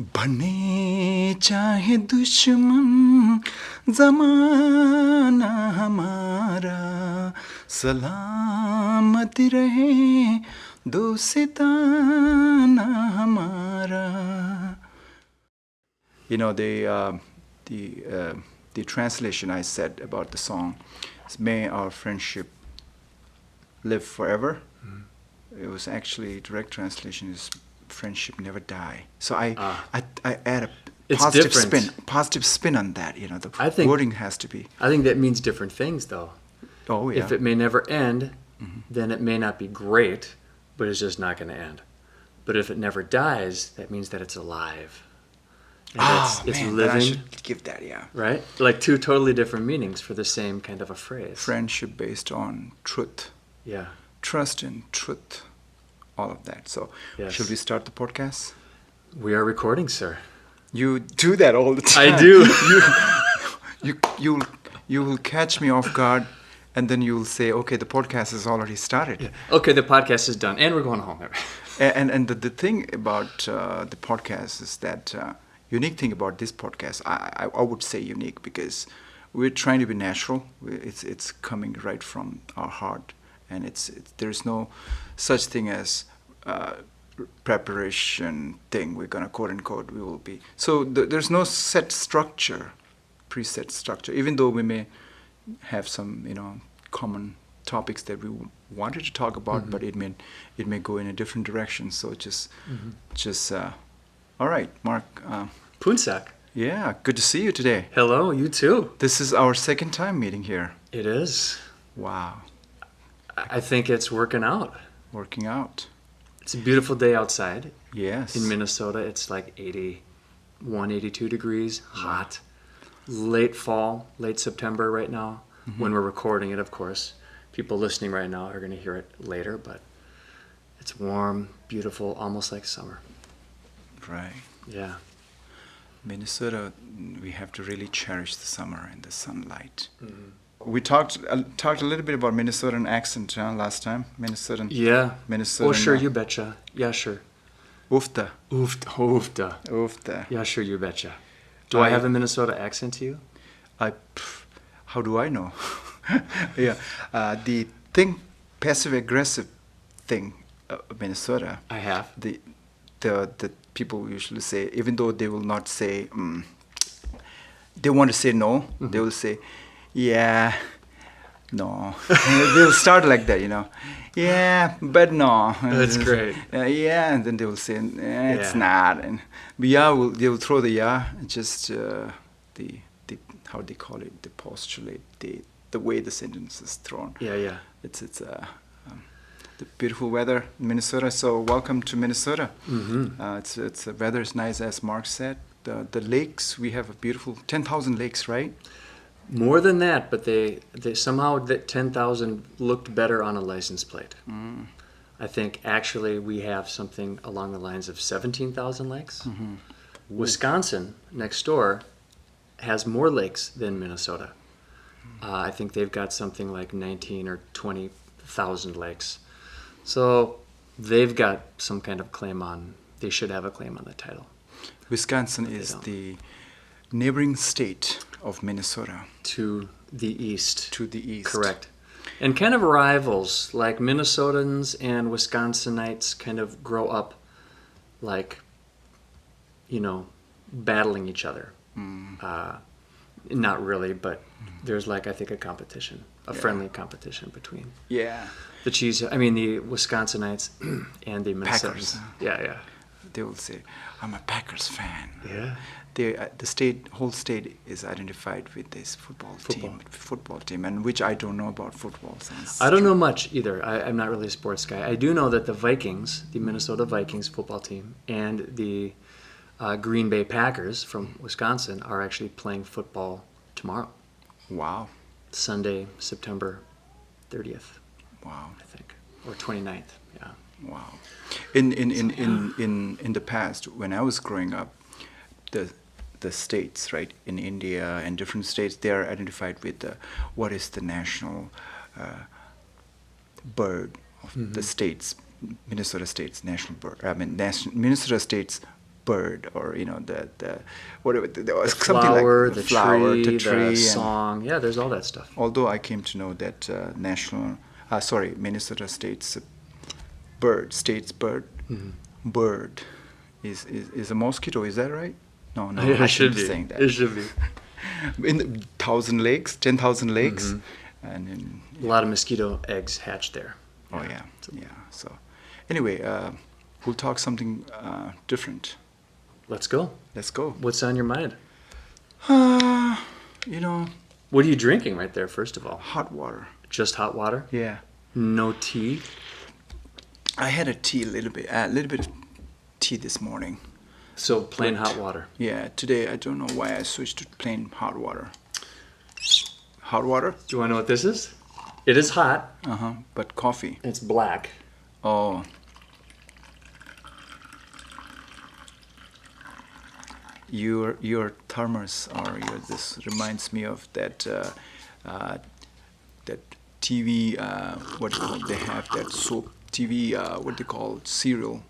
बने चाहे दुश्मन जमाना हमारा सलामती रहे दोस्ताना हमारा. You know, the translation I said about the song is, may our friendship live forever. It was actually, direct translation is, friendship never die. So I add a positive spin on that. You know, the wording has to be. I think that means different things, though. Oh yeah. If it may never end, then it may not be great, but it's just not going to end. But if it never dies, that means that it's alive. And it's living. I should give that, yeah. Right? Like two totally different meanings for the same kind of a phrase. Friendship based on truth. Yeah. Trust and truth. All of that. So, yes. Should we start the podcast? We are recording, sir. You do that all the time. I do. You will catch me off guard, and then you will say, "Okay, the podcast has already started." Yeah. Okay, the podcast is done, and we're going home. And the thing about the podcast is that unique thing about this podcast, I would say unique, because we're trying to be natural. It's coming right from our heart, and there's no such thing as preparation thing. We're gonna quote unquote we will be. So there's no set structure, preset structure. Even though we may have some common topics that we wanted to talk about, but it may go in a different direction. So just all right, Mark. Phuntsok. Yeah, good to see you today. Hello, you too. This is our second time meeting here. It is. Wow. I think it's working out. Working out. It's a beautiful day outside. Yes. In Minnesota, it's like 81, 82 degrees, hot. Late fall, late September right now, when we're recording it, of course. People listening right now are going to hear it later, but it's warm, beautiful, almost like summer. Right. Yeah. Minnesota, we have to really cherish the summer and the sunlight. We talked a little bit about Minnesotan accent last time. Minnesotan. Yeah. Minnesotan. Oh, sure, you betcha. Yeah, sure. Ufta. Ufta. Yeah, sure, you betcha. Do I have a Minnesota accent to you? How do I know? Yeah. The thing, passive-aggressive thing, Minnesota. I have. The people usually say, even though they will not say, they want to say no, they will say, yeah, no. They'll start like that, Yeah, but no. That's great. Yeah, and then they will say, it's not. But yeah, they will throw the yeah, just the how they call it, the postulate, the way the sentence is thrown. Yeah. It's the beautiful weather in Minnesota. So welcome to Minnesota. The weather is nice, as Mark said. The lakes, we have a beautiful 10,000 lakes, right? More than that, but they somehow that 10,000 looked better on a license plate. I think actually we have something along the lines of 17,000 lakes. Wisconsin, next door, has more lakes than Minnesota. I think they've got something like 19 or 20,000 lakes. So they've got some kind of claim on, they should have a claim on the title. Wisconsin is the neighboring state of Minnesota. To the east. To the east. Correct. And kind of rivals, like Minnesotans and Wisconsinites kind of grow up like, battling each other. Not really, but there's I think a competition, a friendly competition between the Wisconsinites and the Minnesotans. Packers. Yeah. They will say, I'm a Packers fan. Yeah. The whole state is identified with this football team, and which I don't know about football. I don't know much either. I'm not really a sports guy. I do know that the Vikings, the Minnesota Vikings football team, and the Green Bay Packers from Wisconsin are actually playing football tomorrow. Wow. Sunday, September 30th. Wow. I think, or 29th. Yeah. Wow. In the past, when I was growing up, the states, right, in India and different states, they are identified with what is the national bird of the states. Minnesota State's national bird. Minnesota State's bird, or the whatever something Flower, like the flower, tree, the tree, and song. Yeah, there's all that stuff. although I came to know that Minnesota State's state's bird, bird is a mosquito. Is that right? No, Yeah, I it should shouldn't be. be saying that. It should be. In the 1,000 lakes, 10,000 lakes, and in, A lot of mosquito eggs hatch there. oh yeah. So anyway, we'll talk something different. Let's go. Let's go. What's on your mind? You know, What are you drinking right there, first of all? hot water. Just hot water? Yeah. No tea? I had a little bit of tea this morning. So plain But, hot water. Yeah, today I don't know why I switched to plain hot water. Hot water? Do you want to know what this is? It is hot. But coffee. It's black. Oh. Your thermos, or this reminds me of that that TV, what they have, that soap TV, what they call cereal,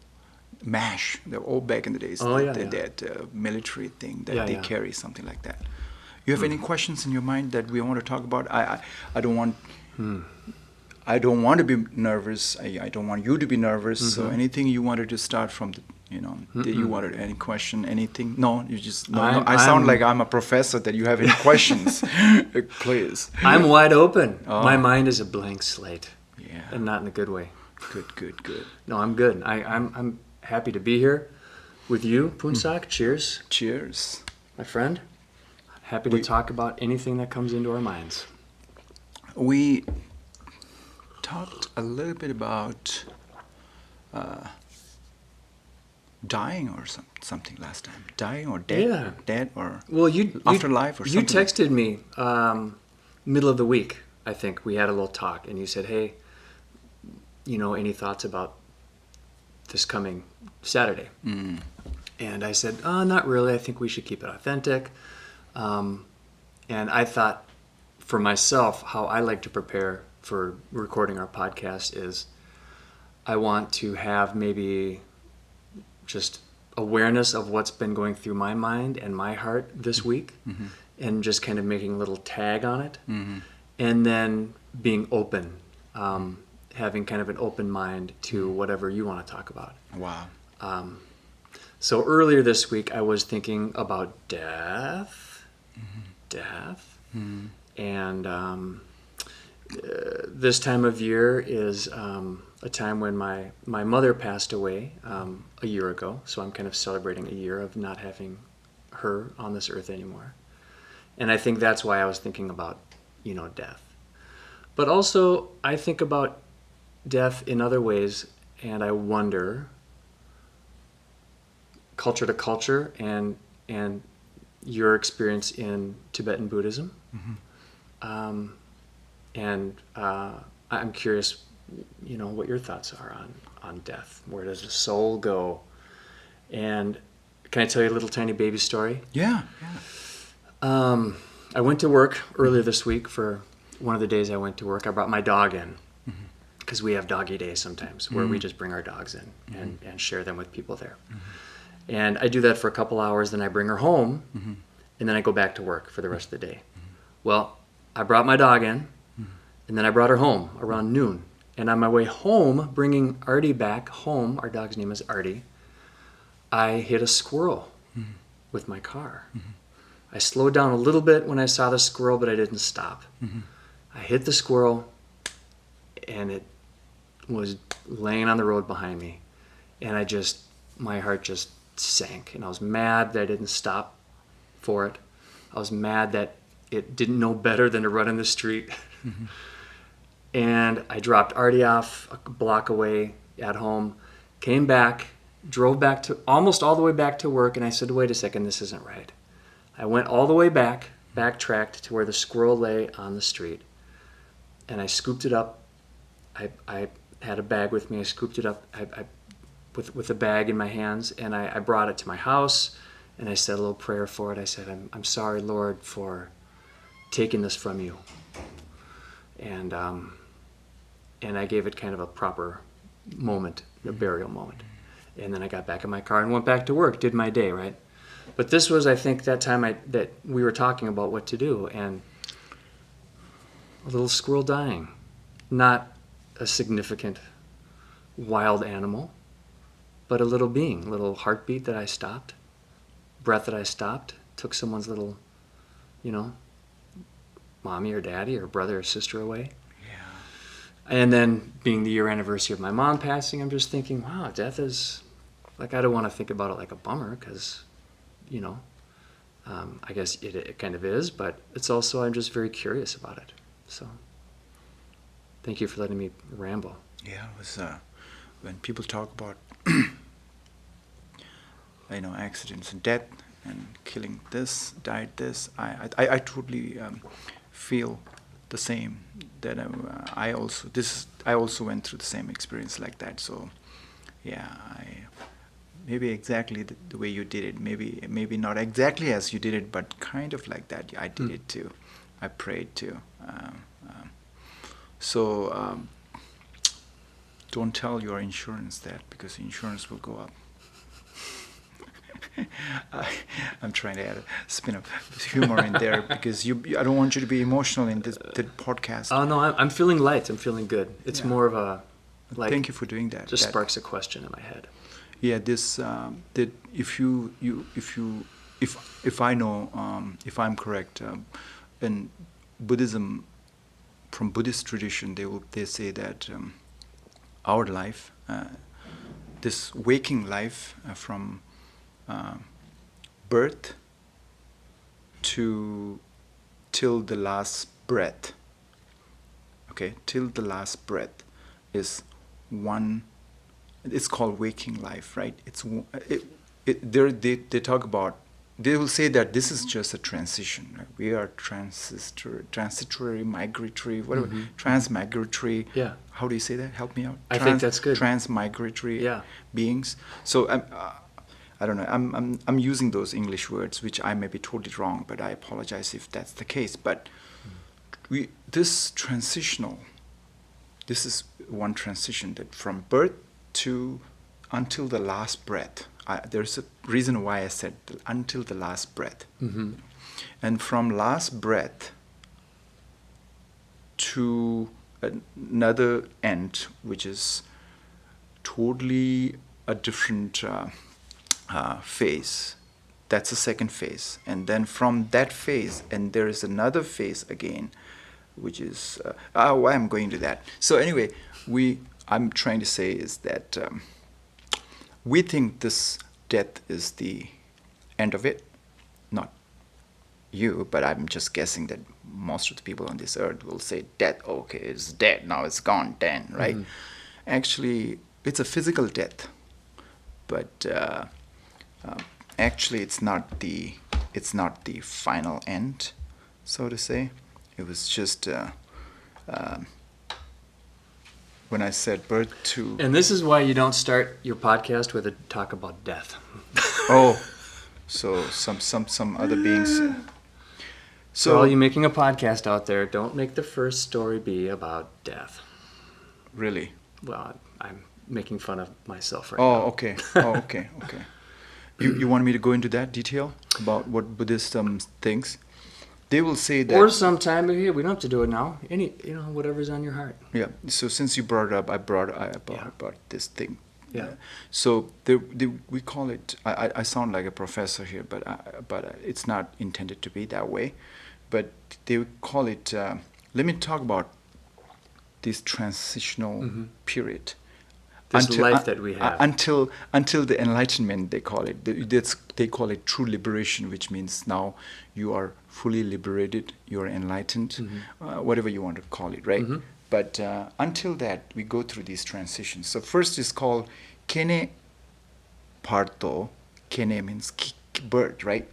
MASH. They're all back in the days. Oh, yeah, That military thing that Yeah, they yeah. carry, something like that. You have any questions in your mind that we want to talk about? I don't want. I don't want to be nervous. I don't want you to be nervous. So anything you wanted to start from, that you wanted, any question, anything? No, you just, no. I sound like I'm a professor that you have any questions. Please. I'm wide open. Oh. My mind is a blank slate. Yeah. And not in a good way. Good. No, I'm good. I'm happy to be here with you, Phuntsok. Cheers, Cheers. my friend. Happy to talk about anything that comes into our minds. We talked a little bit about dying or something last time. Dying or dead? Yeah. Dead or Well, you afterlife or you something. texted me middle of the week. I think we had a little talk, and you said, "Hey, any thoughts about this coming Saturday?" And I said, "Oh, not really. I think we should keep it authentic." And I thought, for myself, how I like to prepare for recording our podcast is, I want to have maybe just awareness of what's been going through my mind and my heart this week, and just kind of making a little tag on it, and then being open, having kind of an open mind to whatever you want to talk about. Wow. So earlier this week, I was thinking about death, and this time of year is a time when my mother passed away a year ago, so I'm kind of celebrating a year of not having her on this earth anymore. And I think that's why I was thinking about, death. But also, I think about death in other ways, and I wonder, culture to culture, and your experience in Tibetan Buddhism. And I'm curious, what your thoughts are on death. Where does the soul go? And can I tell you a little tiny baby story? Yeah. I went to work earlier this week. For one of the days I went to work, I brought my dog in, because we have doggy days sometimes where we just bring our dogs in and share them with people there. And I do that for a couple hours, then I bring her home, and then I go back to work for the rest of the day. Well, I brought my dog in, and then I brought her home around noon. And on my way home, bringing Artie back home, our dog's name is Artie, I hit a squirrel with my car. I slowed down a little bit when I saw the squirrel, but I didn't stop. I hit the squirrel, and it was laying on the road behind me. And my heart just sank. And I was mad that I didn't stop for it. I was mad that it didn't know better than to run in the street. And I dropped Artie off a block away at home, came back, drove back to almost all the way back to work, and I said, wait a second, this isn't right. I went all the way back, backtracked to where the squirrel lay on the street, and I scooped it up. I had a bag with me. I scooped it up with a bag in my hands, and I brought it to my house, and I said a little prayer for it. I said, I'm sorry, Lord, for taking this from you. And I gave it kind of a proper moment, a burial moment. And then I got back in my car and went back to work, did my day, right? But this was, I think, that time that we were talking about what to do, and a little squirrel dying. Not a significant wild animal, but a little being, little heartbeat that I stopped, breath that I stopped, took someone's little, mommy or daddy or brother or sister away. Yeah. And then being the year anniversary of my mom passing, I'm just thinking, wow, death is, like, I don't want to think about it like a bummer because, I guess it kind of is, but it's also, I'm just very curious about it. So thank you for letting me ramble. Yeah, it was when people talk about accidents and death and killing this, died this, I totally feel the same. That I also went through the same experience like that. So yeah, maybe exactly the way you did it. Maybe not exactly as you did it, but kind of like that. I did it too. I prayed too. So don't tell your insurance that, because insurance will go up. I'm trying to add a spin of humor in there because I don't want you to be emotional in this podcast. Oh no, I'm feeling light. I'm feeling good. It's more of a thank you for doing that. Just sparks a question in my head. Yeah, this that if I know if I'm correct, in Buddhism, from Buddhist tradition, they say that our life, this waking life, from birth till the last breath. Okay, till the last breath is one. It's called waking life, right? They talk about. They will say that this is just a transition. Right? We are transitory, migratory, whatever, transmigratory. Yeah. How do you say that? Help me out. I think that's good. Transmigratory beings. So I don't know. I'm using those English words, which I may be totally wrong, but I apologize if that's the case. But this is one transition, that from birth to until the last breath. There's a reason why I said until the last breath. Mm-hmm. And from last breath to another end, which is totally a different phase. That's the second phase. And then from that phase, and there is another phase again, which is, why I'm going to that. So anyway, I'm trying to say is that we think this death is the end of it. Not you, but I'm just guessing that most of the people on this earth will say death, okay, it's dead, now it's gone, then, right? Mm-hmm. Actually, it's a physical death, but actually it's not the final end, so to say. It was just when I said birth to... And this is why you don't start your podcast with a talk about death. Oh, so some other beings... So, for all you making a podcast out there, don't make the first story be about death. Really? Well, I'm making fun of myself right now. Okay. Oh, okay. You want me to go into that detail about what Buddhism thinks? They will say that... Or sometime, we don't have to do it now. Whatever's on your heart. Yeah, so since you brought it up, I brought about this thing. Yeah. So we call it... I sound like a professor here, but it's not intended to be that way. But they call it... let me talk about this transitional period. This life that we have. Until the Enlightenment, they call it. They call it true liberation, which means now you are fully liberated, you are enlightened, whatever you want to call it, right? Mm-hmm. But until that, we go through these transitions. So first is called Kene Parto. Kene means birth, right?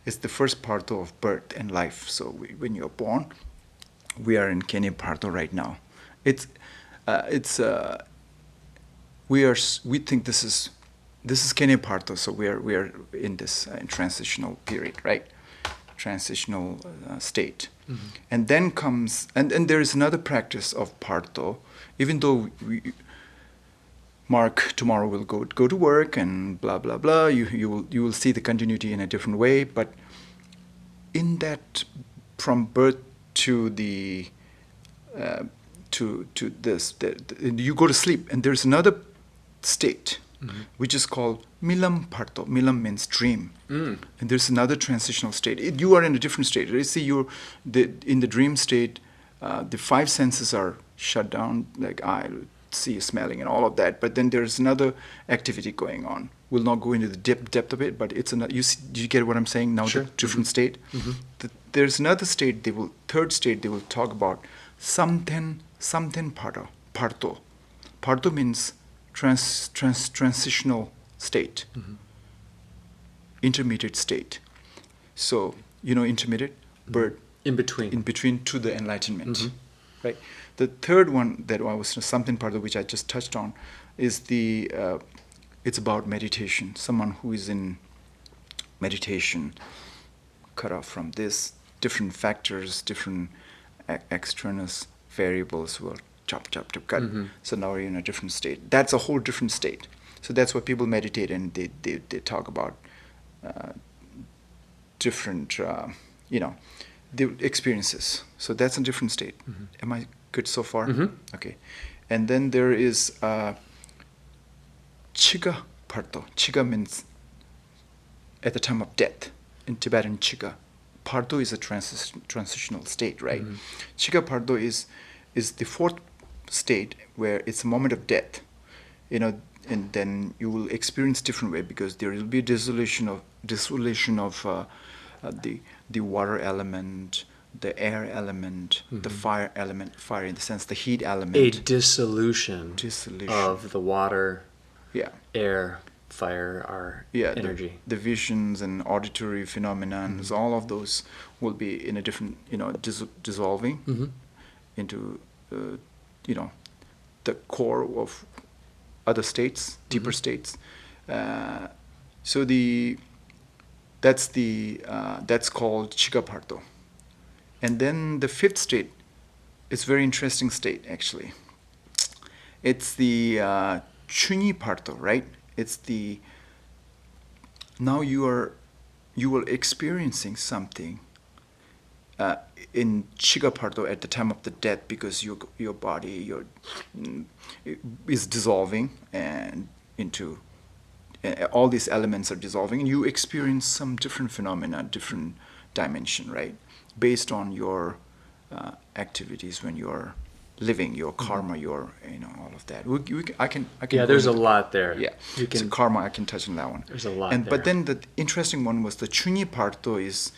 It's the first Parto of birth and life. So when you're born, we are in Kene Parto right now. We think this is Kene Parto, so we are in this transitional period, right? Transitional state. Mm-hmm. And then comes and there is another practice of Parto, even though Mark tomorrow will go to work and blah blah blah. You will see the continuity in a different way, but in that, from birth to the to this, you go to sleep, and there's another state, which is called Milam Parto. Milam means dream, and there's another transitional state. You are in a different state. You see, in the dream state, the five senses are shut down, like eye, see, smelling, and all of that. But then there's another activity going on. We'll not go into the depth of it, but it's another. Do you get what I'm saying now? Sure. The different state. There's another state. Third state. They will talk about something parto. Parto means transitional state, intermediate state. So intermediate, birth in between to the enlightenment, right? The third one that I was something parto, which I just touched on, is it's about meditation. Someone who is in meditation, cut off from this, different factors, different extraneous variables will chop, cut. So now you're in a different state. That's a whole different state. So that's what people meditate, and they talk about different, the experiences. So that's a different state. Am I good so far? Okay. And then there is Chiga Parto. Chiga means at the time of death. In Tibetan, Chiga. Parto is a transitional state, right? Chiga Parto is the fourth state where it's a moment of death, and then you will experience different way, because there will be dissolution of the water element, the air element, the fire element, fire in the sense the heat element. A dissolution of the water, air, fire, our energy. The visions and auditory phenomena, all of those will be in a different, dissolving into, the core of other states, deeper states. So that's called Chigaparto. And then the fifth state, it's a very interesting state actually. It's the Chunyi Parto, right? It's now you are experiencing something in Chigaparto at the time of the death, because your body is dissolving and into all these elements are dissolving, and you experience some different phenomena, different dimension, right? Based on your activities when you're living, your karma, your all of that. I can. Yeah, there's a lot there. Yeah, so karma, I can touch on that one. There's a lot there. But then the interesting one was the Chunyi Parto is,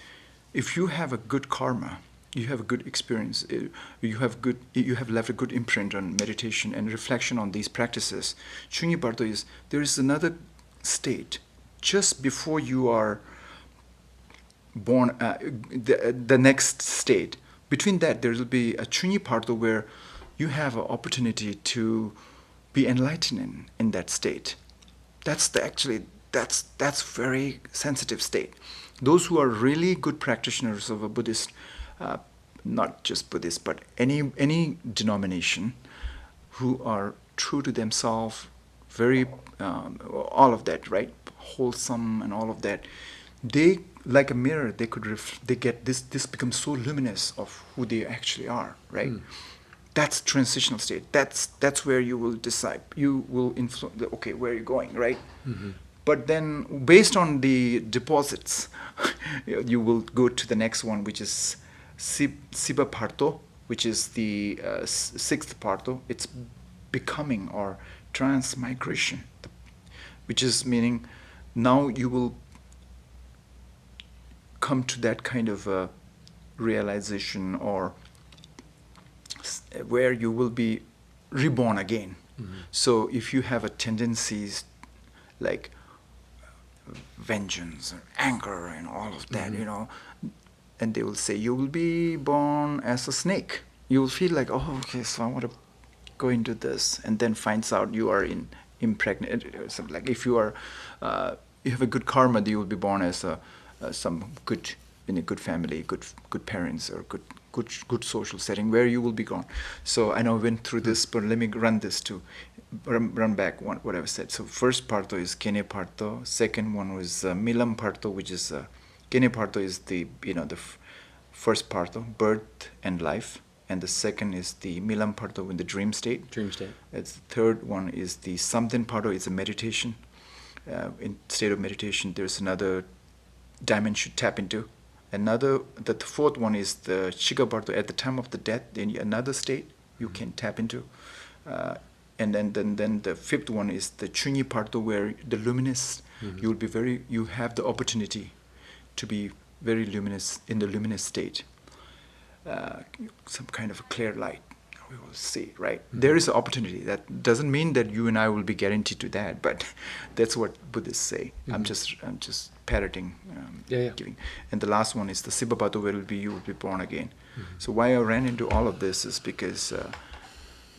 if you have a good karma, you have a good experience, you have left a good imprint on meditation and reflection on these practices. Chunyi Parto is, there is another state just before you are born, the next state. Between that, there will be a Chunyi Parto where you have an opportunity to be enlightened in that state. That's very sensitive state. Those who are really good practitioners of a Buddhist, not just Buddhist, but any denomination, who are true to themselves, very all of that, right? Wholesome and all of that. They, like a mirror, they get this becomes so luminous of who they actually are, right? That's transitional state. That's where you will decide. You will influence. Okay, where are you going, right? But then, based on the deposits, you will go to the next one, which is Siba Parto, which is the sixth Parto. It's becoming or transmigration, which is meaning now you will come to that kind of realization, or where you will be reborn again. So if you have a tendencies like vengeance or anger and all of that, and they will say you will be born as a snake. You will feel like, oh, okay, so I want to go into this, and then finds out you are impregnated or something. Like if you are, you have a good karma, you will be born as some good, in a good family, good parents or good good social setting where you will be gone. So I know I went through this, but let me run this to run back what I said. So first parto is Kene parto. Second one was Milam parto, which is Kene parto is the first parto, birth and life, and the second is the Milam parto in the dream state. Dream state. It's the third one is the Samten parto. It's a meditation. In state of meditation, there's another dimension to tap into. The fourth one is the Shiga parto. At the time of the death, then another state you can tap into. And then the fifth one is the Chunyi parto, where the luminous, you have the opportunity to be very luminous in the luminous state. Some kind of a clear light, we will see, right? There is an opportunity. That doesn't mean that you and I will be guaranteed to that, but that's what Buddhists say. I'm just parroting, giving. And the last one is the Sibba parto, where you will be born again. So why I ran into all of this is because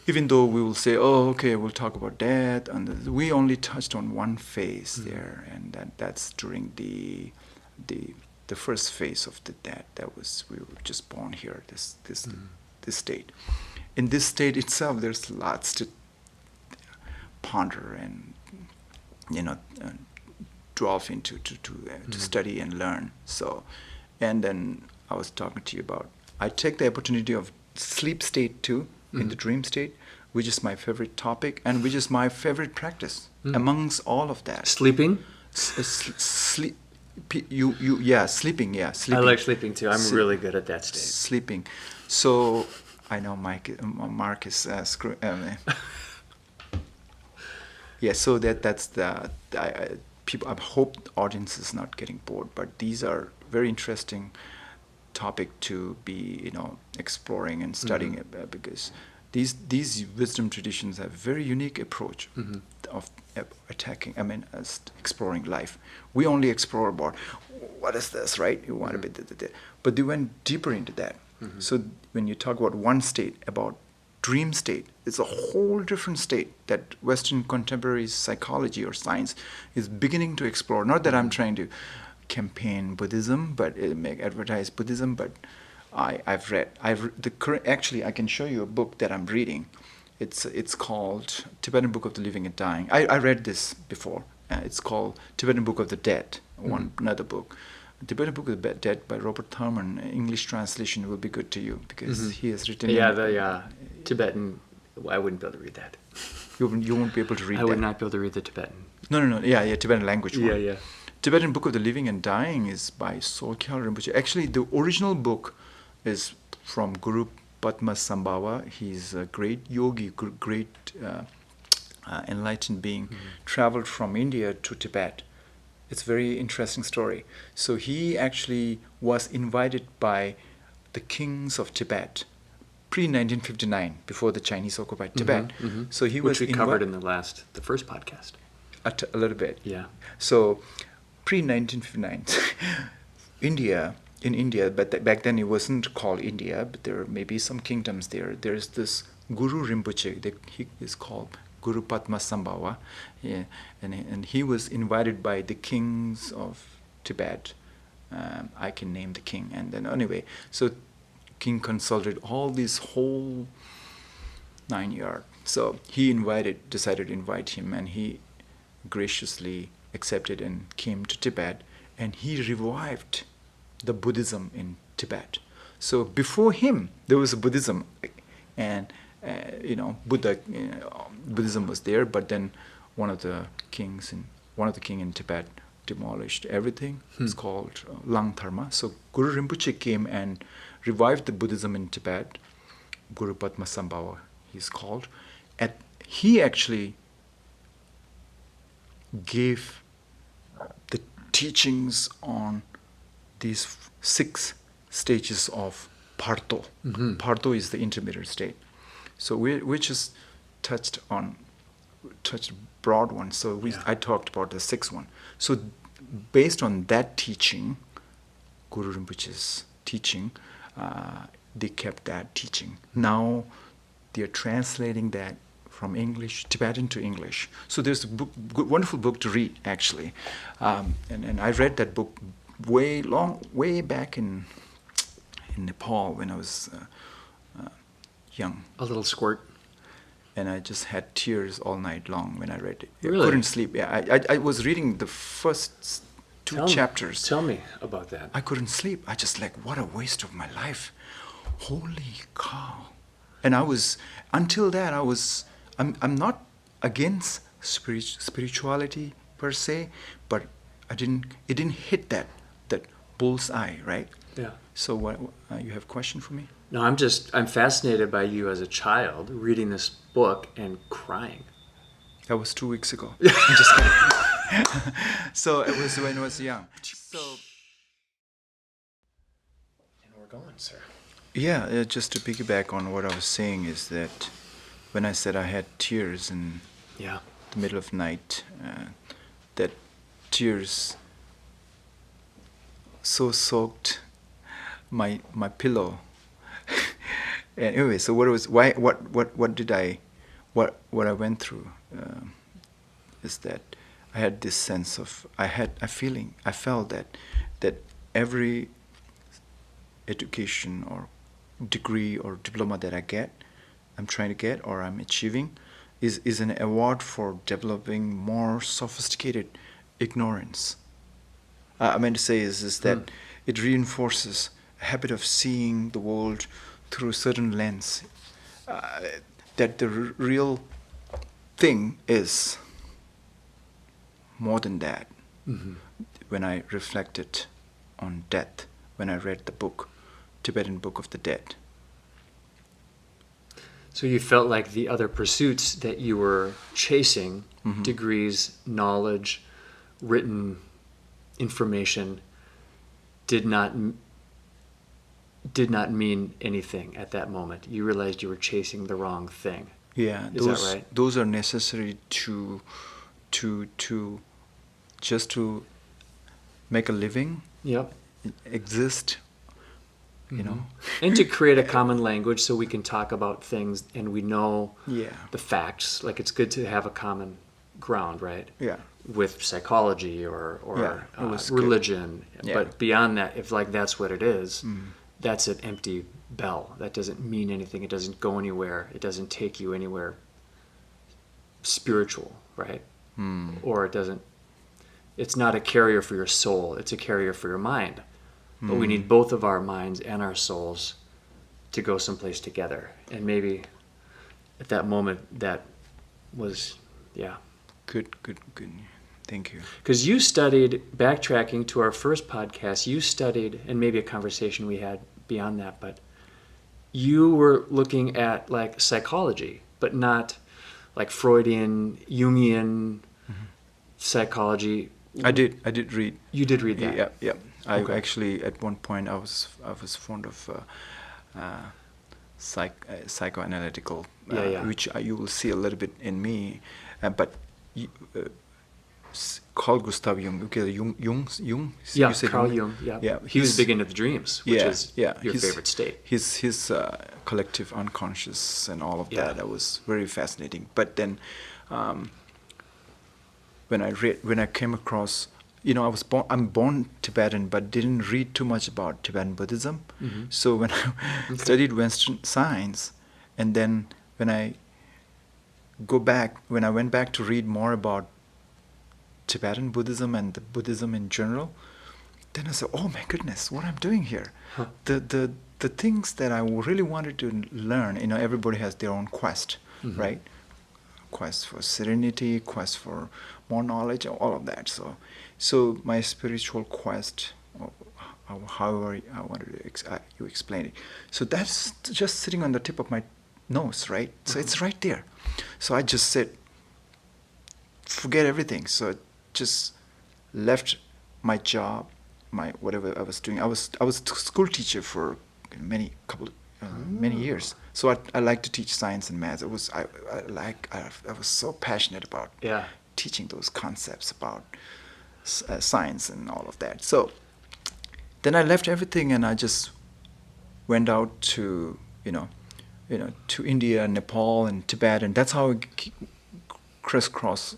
even though we will say, oh, okay, we'll talk about death, and we only touched on one phase there, and that's during the first phase of the death. That was, we were just born here, this state. In this state itself, there's lots to ponder and delve into to study and learn. So, and then I was talking to you about, I take the opportunity of sleep state too, in the dream state, which is my favorite topic and which is my favorite practice amongst all of that. Sleeping? Sleep. Sleeping. I like sleeping too. I'm really good at that state. Sleeping. So I know Mark is yeah. So that's the people. I hope the audience is not getting bored, but these are very interesting topic to be exploring and studying because these wisdom traditions have very unique approach of attacking, exploring life. We only explore about what is this, right? You want to be, but they went deeper into that. So when you talk about one state, about dream state, it's a whole different state that Western contemporary psychology or science is beginning to explore. Not that I'm trying to campaign Buddhism, but advertise Buddhism, but actually I can show you a book that I'm reading. It's called Tibetan Book of the Living and Dying. I read this before. It's called Tibetan Book of the Dead, another book. Tibetan Book of the Dead by Robert Thurman. English translation will be good to you because he has written. Yeah, the Tibetan. I wouldn't be able to read that. You won't be able to read that. I would not be able to read the Tibetan. No. Yeah, Tibetan language one. Yeah. Tibetan Book of the Living and Dying is by Sogyal Rinpoche. Actually, the original book is from Guru Padmasambhava. He's a great yogi, great enlightened being, traveled from India to Tibet. It's a very interesting story. So he actually was invited by the kings of Tibet pre-1959, before the Chinese occupied Tibet. So he was which we covered in the first podcast. A little bit. Yeah. So pre-1959, in India, but back then it wasn't called India, but there may be some kingdoms there. There's this Guru Rinpoche, he is called Guru Padmasambhava, and he was invited by the kings of Tibet. I can name the king, and then anyway, so king consulted all these whole 9 yards. So he decided to invite him, and he graciously accepted and came to Tibet, and he revived the Buddhism in Tibet. So before him, there was a Buddhism, and Buddhism was there, but then one of the king in Tibet demolished everything. It's called Lang Dharma. So Guru Rinpoche came and revived the Buddhism in Tibet. Guru Padmasambhava, he's called, and he actually gave the teachings on these 6 stages of Parto. Parto is the intermediate state. So we just touched broad one. So I talked about the 6th one. So based on that teaching, Guru Rinpoche's teaching, they kept that teaching. Now they are translating that from Tibetan to English. So there's a wonderful book to read, actually. And I read that book way back in in Nepal when I was young. A little squirt. And I just had tears all night long when I read it. Really? I couldn't sleep. Yeah, I was reading the first two chapters. Tell me about that. I couldn't sleep. I just like, what a waste of my life. Holy cow. And I was, until that, I'm not against spirituality per se, but it didn't hit that bullseye, right? Yeah. So what, you have a question for me? No, I'm fascinated by you as a child reading this book and crying. That was 2 weeks ago. I'm just kidding. So it was when I was young. So And we're going, sir. yeah, just to piggyback on what I was saying is that when I said I had tears in Yeah. the middle of night, that tears so soaked my pillow. And anyway, so what I went through is that I had this sense of, I felt that every education or degree or diploma that I'm trying to get or I'm achieving is an award for developing more sophisticated ignorance. I meant to say is that it reinforces a habit of seeing the world through a certain lens. That the real thing is more than that. Mm-hmm. When I reflected on death, when I read the book, Tibetan Book of the Dead. So you felt like the other pursuits that you were chasing, Mm-hmm. degrees, knowledge, written information, did not mean anything at that moment. You realized you were chasing the wrong thing. Yeah, Is that right? Those are necessary to just to make a living, Yep. exist, you know. And to create a common language so we can talk about things and we know Yeah. the facts. Like it's good to have a common ground, right? Yeah. With psychology or Yeah, it was good. religion. Yeah. But beyond that, if like that's what it is, that's an empty bell. That doesn't mean anything. It doesn't go anywhere. It doesn't take you anywhere spiritual, right? Or it's not a carrier for your soul. It's a carrier for your mind. But we need both of our minds and our souls to go someplace together. And maybe at that moment that was, yeah. Good. Thank you. Because you studied, backtracking to our first podcast, you studied, and maybe a conversation we had beyond that, but you were looking at like psychology, but not like Freudian, Jungian psychology. I did read. You did read that? Yeah. I Okay. actually at one point I was fond of psychoanalytical, Yeah. which you will see a little bit in me, but Carl Gustav Jung. Okay, Jung. Yeah, you said Carl Jung. Yeah. Yeah, He was he's- big into the dreams, which is your his- favorite state. His collective unconscious and all of Yeah. that was very fascinating. But then, when I came across, I'm born Tibetan, but didn't read too much about Tibetan Buddhism. So when I studied Western science, and then when I went back to read more about Tibetan Buddhism and the Buddhism in general, then I said, oh my goodness, what I'm doing here. Huh. The things that I really wanted to learn, everybody has their own quest, right? Quest for serenity, quest for more knowledge, all of that. So my spiritual quest, or however I wanted to you explain it. So that's just sitting on the tip of my nose, right? So it's right there. So I just said, forget everything. So I just left my job, my whatever I was doing. I was a school teacher for many years. So I like to teach science and math. I was so passionate about teaching those concepts about science and all of that. So then I left everything and I just went out to to India, Nepal, and Tibet, and that's how I crisscross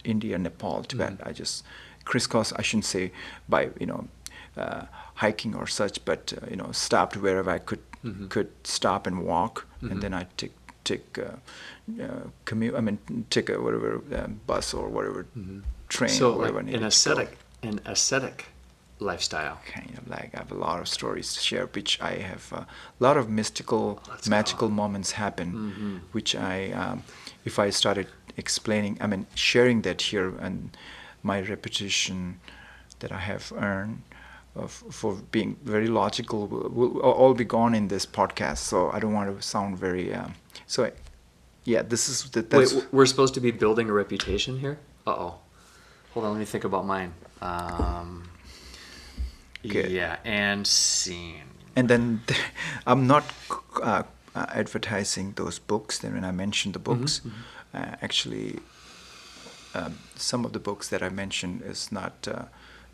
India, Nepal, Tibet. I just crisscross. I shouldn't say by hiking or such, but stopped wherever I could stop and walk, and then I take commute. I mean, take a whatever bus or whatever train So or whatever. like I needed an ascetic lifestyle. Kind of like I have a lot of stories to share, which I have a lot of mystical, magical moments happen, which if I started explaining, I mean, sharing that here, and my reputation that I have earned for being very logical will all be gone in this podcast. So I don't want to sound very. Yeah, this is that's. Wait, we're supposed to be building a reputation here? Uh-oh. Hold on, let me think about mine. Okay. Yeah, and scene. And then I'm not advertising those books. Then when I mentioned the books, actually, some of the books that I mentioned is not.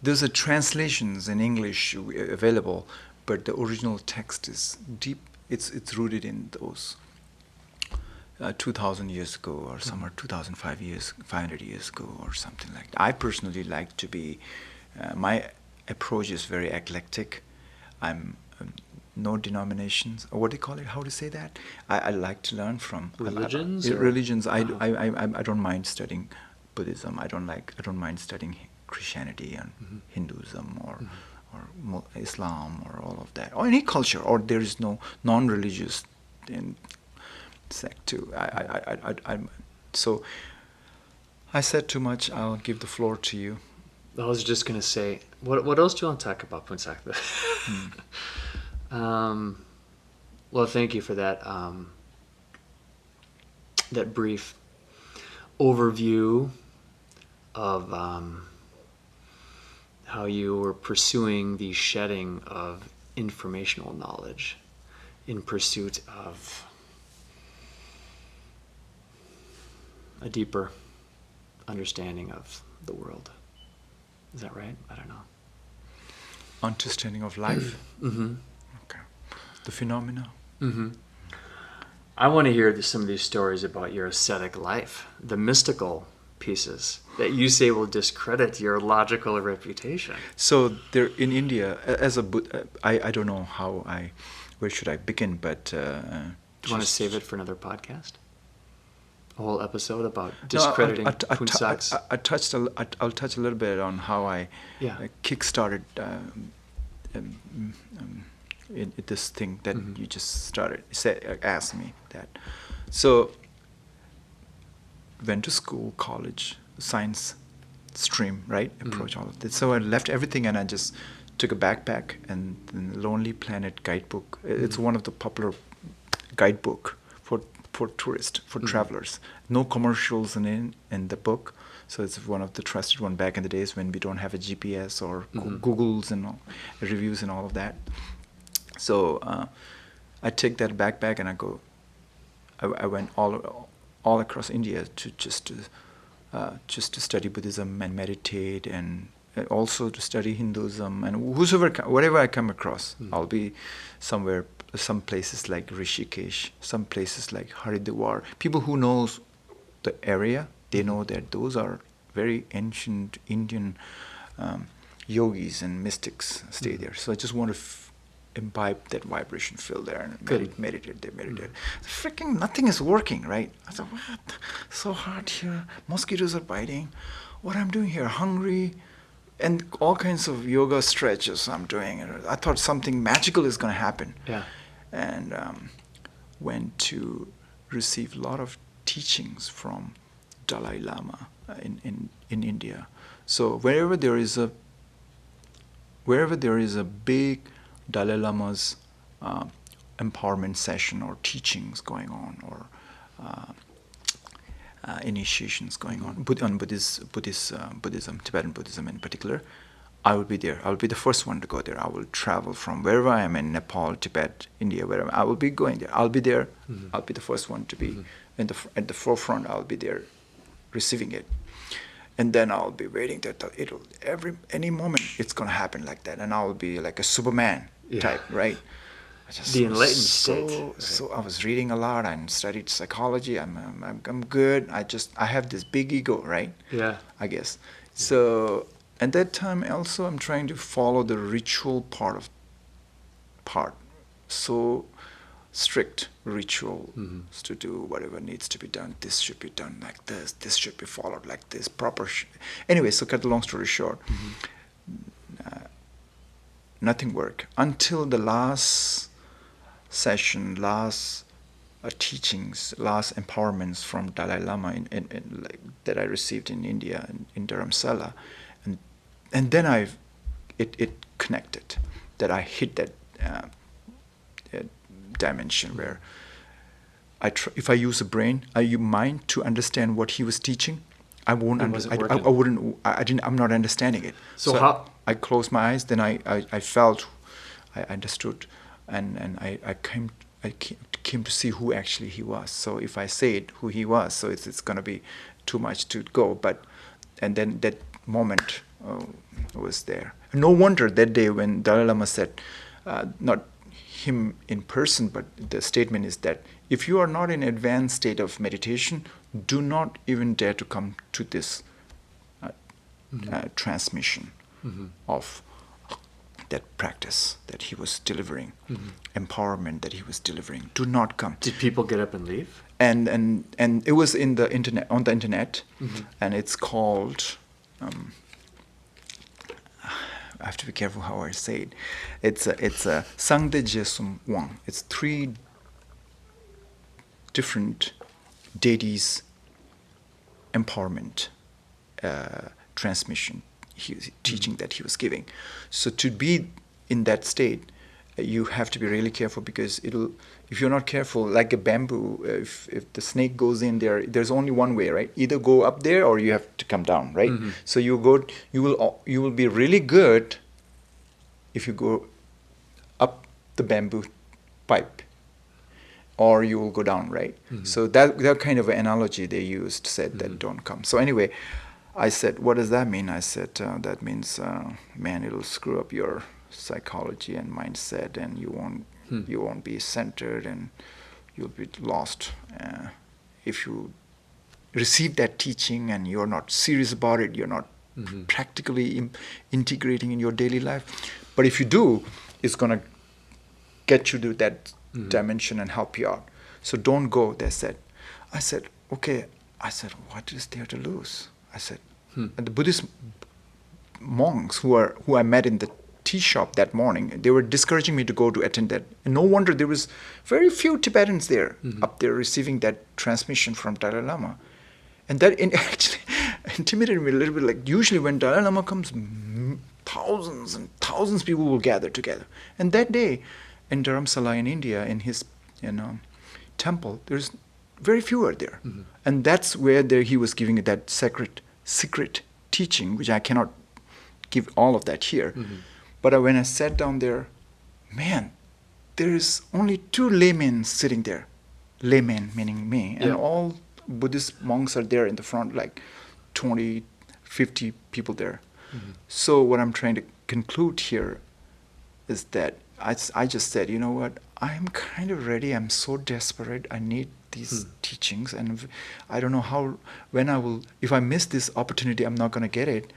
Those are translations in English available, but the original text is deep. It's rooted in those 2,000 years ago, or somewhere 500 years ago, or something like that. I personally like to be. My approach is very eclectic. I'm no denominations, or what do you call it? How to say that? I like to learn from Religions. Religions. I don't mind studying Buddhism. I don't mind studying Christianity and Hinduism or Islam or all of that, or any culture. Or there is no non-religious in sect too. So I said too much. I'll give the floor to you. I was just going to say, what else do you want to talk about, Phuntsok? Well, thank you for that that brief overview of how you were pursuing the shedding of informational knowledge in pursuit of a deeper understanding of the world. Is that right? I don't know. Understanding of life. Okay. The phenomena. I want to hear some of these stories about your ascetic life, the mystical pieces that you say will discredit your logical reputation. So there in India, as a I don't know where should I begin, but do you want to save it for another podcast? A whole episode about discrediting Phuntsok's. I'll touch a little bit on how I kickstarted this thing that you just asked me that. So went to school, college, science stream, right? Approach all of this. So I left everything and I just took a backpack and the Lonely Planet guidebook. It's one of the popular guidebook for tourists, for travelers. No commercials in the book, so it's one of the trusted one back in the days when we don't have a GPS or Googles and reviews and all of that. So I take that backpack and I went all across India to just to study Buddhism and meditate, and also to study Hinduism and whatever I come across. I'll be somewhere. Some places like Rishikesh, some places like Haridwar. People who knows the area, they know that those are very ancient Indian yogis and mystics stay there. So I just want to imbibe that vibration, feel there, and meditate. Freaking nothing is working, right? I thought, what? So hot here. Mosquitoes are biting. What I'm doing here? Hungry. And all kinds of yoga stretches I'm doing. I thought something magical is going to happen. Yeah. And went to receive a lot of teachings from Dalai Lama in India. So wherever there is a big Dalai Lama's empowerment session or teachings going on, or initiations going on Buddhism, Tibetan Buddhism in particular, I will be there. I will be the first one to go there. I will travel from wherever I am in Nepal, Tibet, India, wherever. I will be going there. I'll be there. I'll be the first one to be at the forefront. I'll be there, receiving it, and then I'll be waiting that any moment it's gonna happen like that, and I'll be like a Superman type, right? The enlightened state. So I was reading a lot and studied psychology. I'm good. I have this big ego, right? Yeah. I guess. So at that time also I'm trying to follow the ritual part. So strict ritual to do whatever needs to be done. This should be done like this. This should be followed like this. Anyway, so cut the long story short, nothing worked until the last session, last teachings, last empowerments from Dalai Lama that I received in India, in Dharamsala, and then it connected, that I hit that dimension where if I use a mind to understand what he was teaching, I'm not understanding it. So how I closed my eyes, then I felt, I understood, and I came to see who actually he was. So if I say it, who he was, so it's going to be too much to go. And then that moment was there. No wonder that day when Dalai Lama said, not him in person, but the statement is that if you are not in advanced state of meditation, do not even dare to come to this transmission of that practice that he was delivering, empowerment that he was delivering. Do not come. Did people get up and leave? And it was on the internet, and it's called. I have to be careful how I say it. It's a Sangde Jesum Wang. It's 3 different deities empowerment transmission teaching that he was giving. So to be in that state, you have to be really careful, because if you're not careful, like a bamboo, if the snake goes in there, there's only one way, right? Either go up there or you have to come down, right? So you will be really good if you go up the bamboo pipe, or you will go down, right? So that kind of analogy they used, said that don't come. So anyway, I said, what does that mean? I said, that means, man, it'll screw up your psychology and mindset, and you won't be centered, and you'll be lost if you receive that teaching and you're not serious about it. You're not practically integrating in your daily life. But if you do, it's gonna get you to that dimension and help you out. So don't go, they said. I said, okay. I said, what is there to lose? I said, and the Buddhist monks who I met in the tea shop that morning, they were discouraging me to go to attend that. And no wonder there was very few Tibetans there, up there receiving that transmission from Dalai Lama. And that actually intimidated me a little bit. Like, usually when Dalai Lama comes, thousands and thousands of people will gather together. And that day in Dharamsala in India, in his temple, there's very few are there. And that's where he was giving that secret teaching, which I cannot give all of that here. But when I sat down there, man, there is only 2 laymen sitting there. Laymen meaning me. And all Buddhist monks are there in the front, like 20, 50 people there. So what I'm trying to conclude here is that I just said, you know what, I'm kind of ready. I'm so desperate. I need these teachings, and I don't know if I miss this opportunity, I'm not going to get it.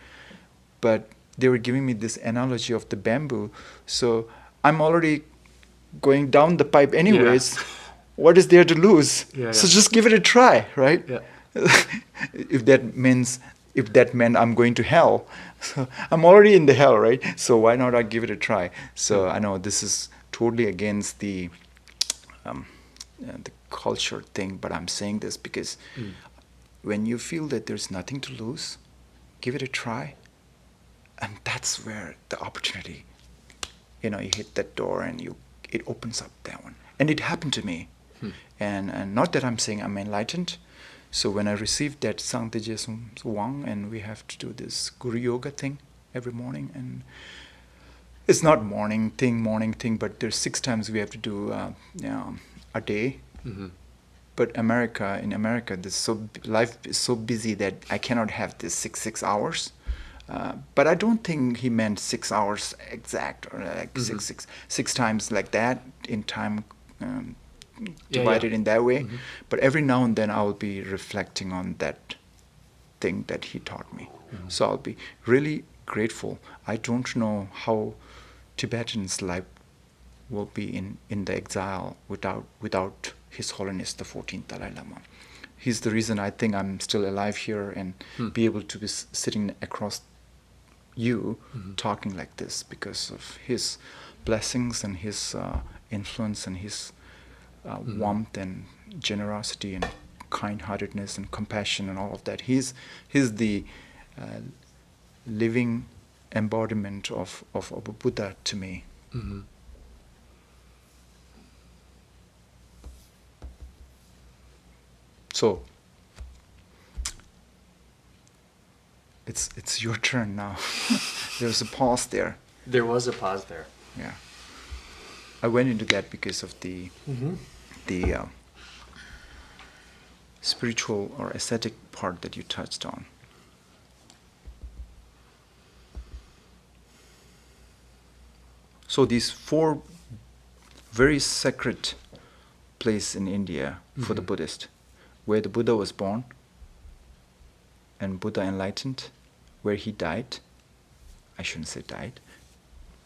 But they were giving me this analogy of the bamboo. So I'm already going down the pipe anyways. Yeah. What is there to lose? So just give it a try, right? Yeah. If that meant I'm going to hell, so I'm already in the hell, right? So why not I give it a try? So I know this is totally against the culture thing, but I'm saying this because when you feel that there's nothing to lose, give it a try. And that's where the opportunity, you hit that door and it opens up that one. And it happened to me. And not that I'm saying I'm enlightened. So when I received that Sangte Jesum Wang, and we have to do this Guru Yoga thing every morning, and it's not morning thing, but there's 6 times we have to do a day. But in America, life is so busy that I cannot have this 6 hours. But I don't think he meant 6 hours exact, or like six times like that in time, divided in that way. But every now and then I will be reflecting on that thing that he taught me. So I'll be really grateful. I don't know how Tibetan's life will be in the exile without His Holiness the 14th Dalai Lama. He's the reason I think I'm still alive here and be able to be sitting across you talking like this, because of his blessings and his influence and his warmth and generosity and kind-heartedness and compassion and all of that. He's the living embodiment of a Buddha to me. Mm-hmm. So it's your turn now. There's a pause there. There was a pause there. Yeah, I went into that because of the spiritual or ascetic part that you touched on. So these 4 very sacred places in India for the Buddhist, where the Buddha was born and Buddha enlightened, where he died, I shouldn't say died,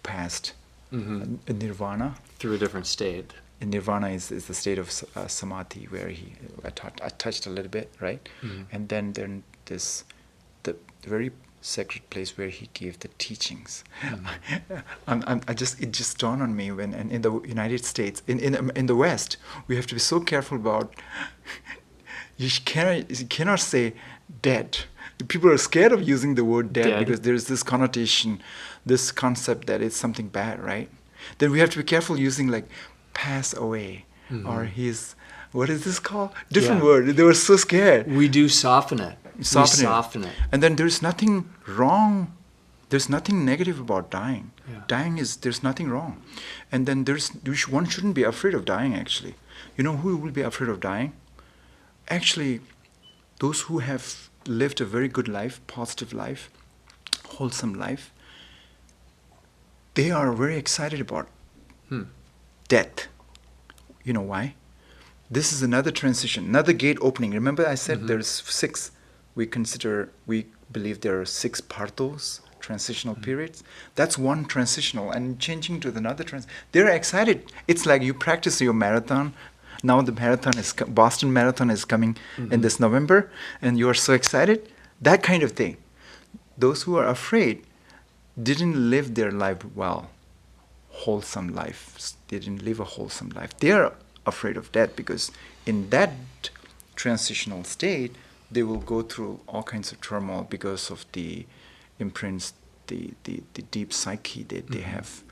passed nirvana. Through a different state. And nirvana is the state of samadhi, where I touched a little bit, right? And then there's the very sacred place where he gave the teachings. It just dawned on me when, and in the United States, in the West, we have to be so careful about. You cannot say dead. People are scared of using the word dead because there's this connotation, this concept that it's something bad, right? Then we have to be careful using like pass away or he's, what is this called? Different word. They were so scared. We do soften it. Soften it. And then there's nothing wrong. There's nothing negative about dying. Yeah. Dying there's nothing wrong. And then one shouldn't be afraid of dying, actually. You know who will be afraid of dying? Actually, those who have lived a very good life, positive life, wholesome life, they are very excited about death. You know why? This is another transition, another gate opening. Remember I said there's 6. We believe there are 6 partos, transitional periods. That's one transitional, and changing to another they're excited. It's like you practice your marathon. Now the Boston Marathon is coming in this November, and you are so excited. That kind of thing. Those who are afraid didn't live their life well, wholesome life. They didn't live a wholesome life. They are afraid of death because in that transitional state, they will go through all kinds of turmoil because of the imprints, the deep psyche that they have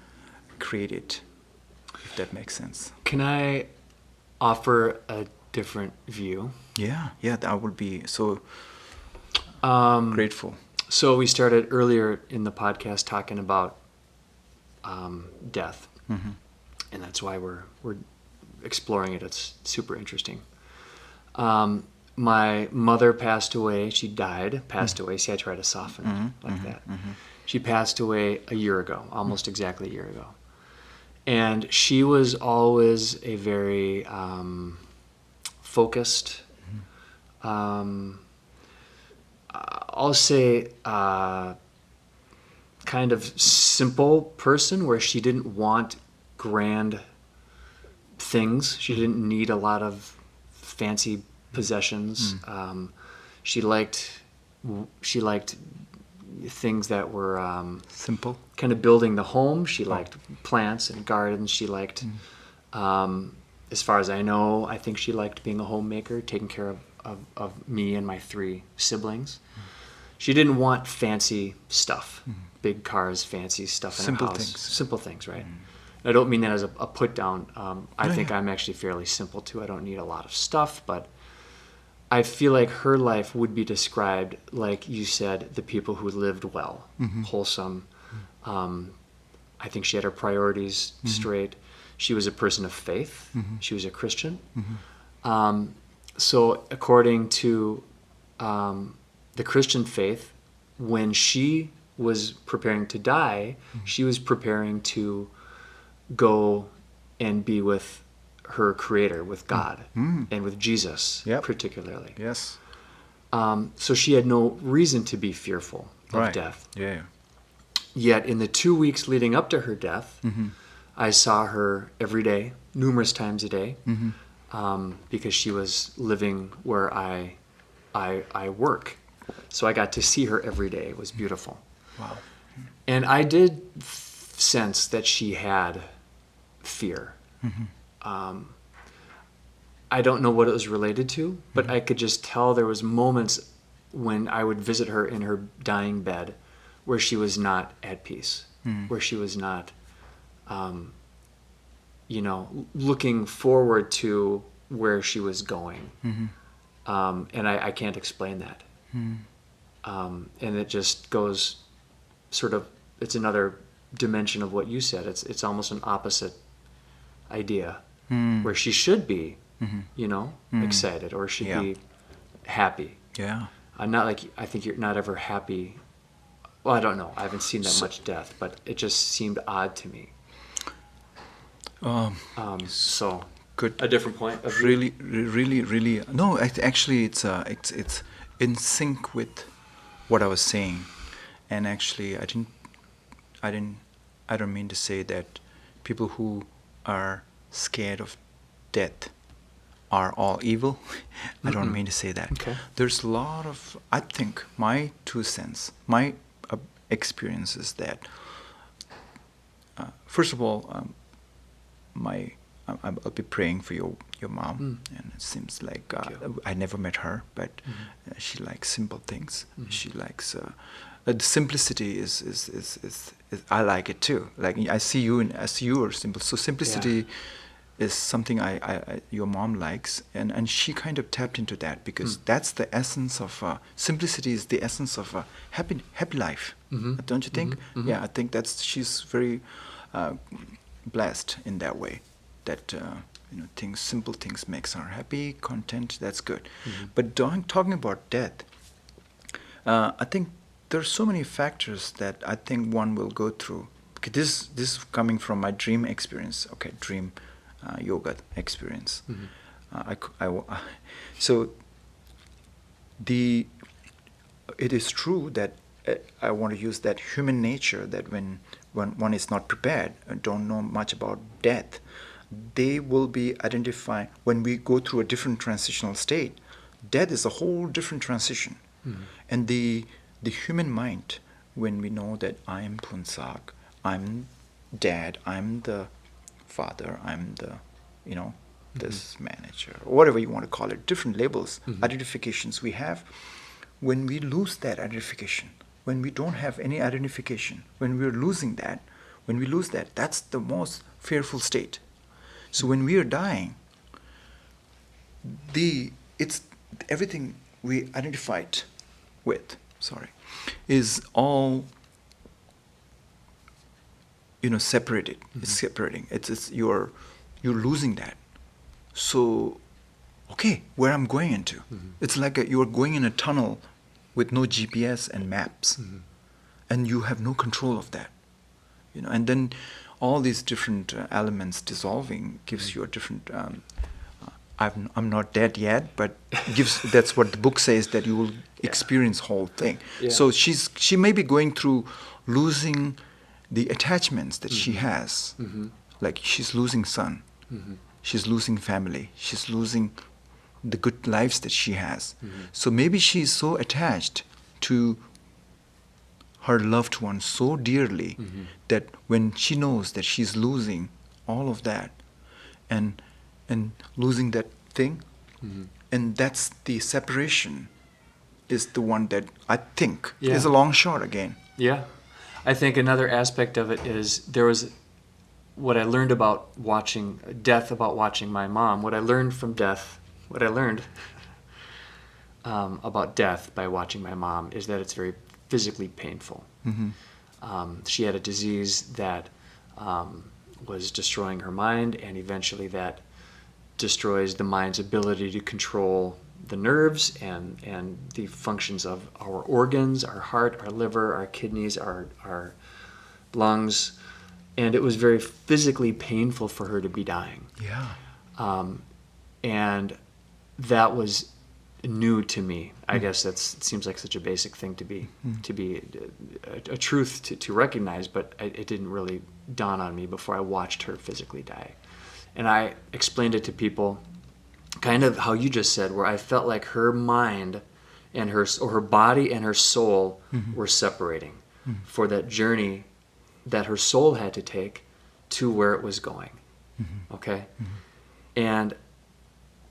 created, if that makes sense. Can I offer a different view? Yeah, that would be so grateful. So we started earlier in the podcast talking about death, and that's why we're exploring it. It's super interesting. My mother passed away. She passed away. See, I try to soften it like that. She passed away a year ago, almost exactly a year ago. And she was always a very focused, I'll say kind of simple person, where she didn't want grand things. She didn't need a lot of fancy possessions. She liked things that were Simple. kind of building the home. She liked plants and gardens. She liked, as far as I know, I think she liked being a homemaker, taking care of me and my 3 siblings. She didn't want fancy stuff, big cars, fancy stuff in Simple her house. things. Simple things, right? I don't mean that as a put down. I think I'm actually fairly simple too. I don't need a lot of stuff, but I feel like her life would be described, like you said, the people who lived well, wholesome. I think she had her priorities straight. She was a person of faith. She was a Christian. So according to the Christian faith, when she was preparing to die, she was preparing to go and be with her creator, with God, and with Jesus, particularly. Yes. So she had no reason to be fearful of death. Yeah. Yet in the 2 weeks leading up to her death, I saw her every day, numerous times a day, because she was living where I work. So I got to see her every day. It was beautiful. Wow. And I did sense that she had fear. I don't know what it was related to, but I could just tell there was moments when I would visit her in her dying bed where she was not at peace, where she was not, looking forward to where she was going. And I can't explain that. And it just goes sort of, it's another dimension of what you said. It's almost an opposite idea where she should be, excited or should be happy. Yeah. Not like, I think you're not ever happy. Well, I don't know. I haven't seen that much death, but it just seemed odd to me. So Good. a different point of view. Really. No, actually, it's in sync with what I was saying, and actually, I don't mean to say that people who are scared of death are all evil. I don't mean to say that. Okay. There's a lot of, I think, my 2 cents, my experience is that, first of all, I'll be praying for your mom, and it seems like I never met her, but she likes simple things. She likes the simplicity is I like it too. Like I see you are simple. So simplicity is something I your mom likes, and she kind of tapped into that because that's the essence of simplicity is the essence of a happy life. Don't you think? Yeah, I think she's very blessed in that way. That simple things makes her happy, content. That's good. But talking about death, I think there are so many factors that I think one will go through. Because this is coming from my dream experience. Okay, dream yoga experience. So it is true that I want to use that human nature that when one is not prepared and don't know much about death, they will be identifying when we go through a different transitional state. Death is a whole different transition. And the human mind, when we know that I am Phuntsok, I'm dad, I'm the father, I'm the, this manager, or whatever you want to call it, different labels, identifications we have. When we lose that identification, when we don't have any identification, when we're losing that, that's the most fearful state. So when we are dying, it's everything we identified with, is all separated. It's separating. It's you're losing that. So, okay, where I'm going into? It's like you're going in a tunnel with no GPS and maps, and you have no control of that. And then all these different elements dissolving gives you a different. I'm not dead yet, but that's what the book says, that you will experience whole thing. Yeah. So she may be going through losing the attachments that she has, like she's losing son, she's losing family, she's losing the good lives that she has. So maybe she's so attached to her loved one so dearly that when she knows that she's losing all of that and losing that thing, and that's the separation is the one that I think is a long shot again. Yeah. I think another aspect of it is there was what I learned about watching my mom. What I learned about death by watching my mom is that it's very physically painful. She had a disease that was destroying her mind, and eventually that destroys the mind's ability to control the nerves and the functions of our organs, our heart, our liver, our kidneys, our lungs. And it was very physically painful for her to be dying. Yeah. And that was new to me. I guess it seems like such a basic thing to be a truth to recognize, but it didn't really dawn on me before I watched her physically die. And I explained it to people kind of how you just said, where I felt like her mind and her body and her soul were separating for that journey that her soul had to take to where it was going. Okay? And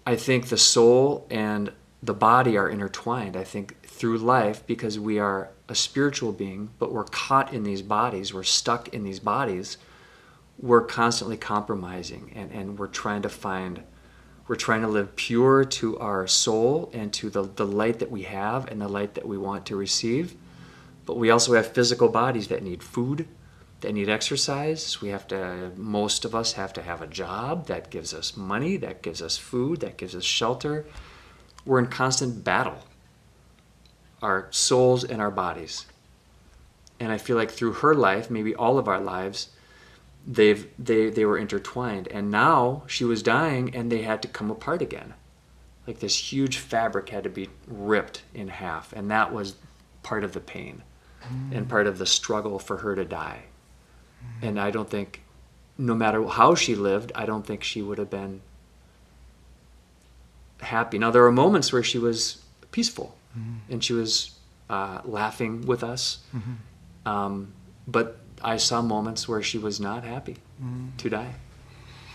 I think the soul and the body are intertwined. I think through life, because we are a spiritual being, but we're caught in these bodies, we're stuck in these bodies, we're constantly compromising, and we're trying to live pure to our soul and to the light that we have and the light that we want to receive. But we also have physical bodies that need food, that need exercise. Most of us have to have a job that gives us money, that gives us food, that gives us shelter. We're in constant battle, our souls and our bodies. And I feel like through her life, maybe all of our lives, they were intertwined. And now she was dying and they had to come apart again. Like this huge fabric had to be ripped in half. And that was part of the pain and part of the struggle for her to die. And I don't think, no matter how she lived, I don't think she would have been happy. Now, there were moments where she was peaceful and she was laughing with us. But I saw moments where she was not happy to die.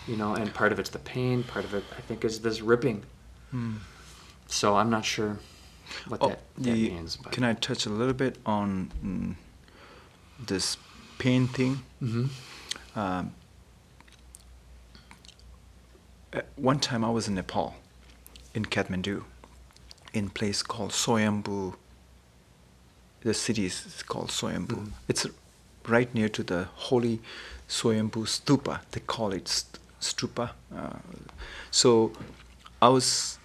And part of it's the pain, part of it, I think, is this ripping. So I'm not sure what that means. But. Can I touch a little bit on this pain thing? One time I was in Nepal, in Kathmandu, in a place called Soyambhu. The city is called Soyambhu. It's right near to the holy Soyambhu stupa. They call it stupa. So I was,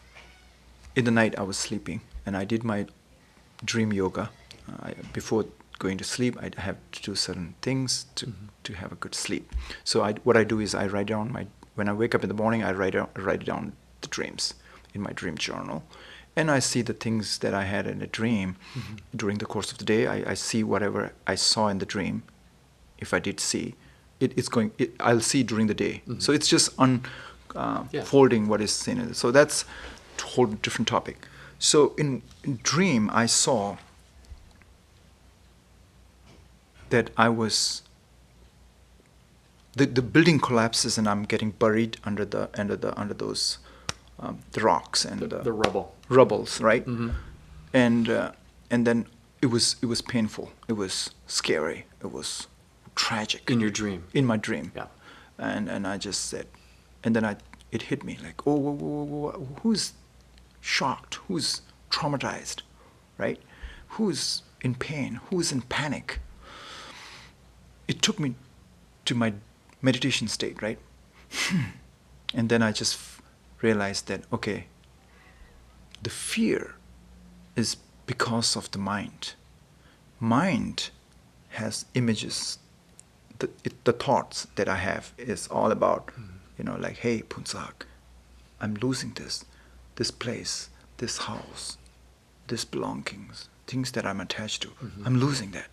in the night I was sleeping, and I did my dream yoga. Before going to sleep, I have to do certain things to have a good sleep. So what I do is I write down when I wake up in the morning, I write down the dreams in my dream journal. And I see the things that I had in a dream during the course of the day. I see whatever I saw in the dream. If I did see, I'll see during the day. So it's just unfolding what is seen. So that's a whole different topic. So in dream, I saw that I was the building collapses and I'm getting buried under those the rocks and the rubbles, right? And then it was painful. It was scary. It was tragic. In your dream. In my dream. Yeah. And I just said, and then it hit me like, who's shocked? Who's traumatized, right? Who's in pain? Who's in panic? It took me to my meditation state, right? And then I just realized that, okay, the fear is because of the mind. Mind has images. The thoughts that I have is all about, like, hey, Phuntsok, I'm losing this place, this house, this belongings, things that I'm attached to. I'm losing that.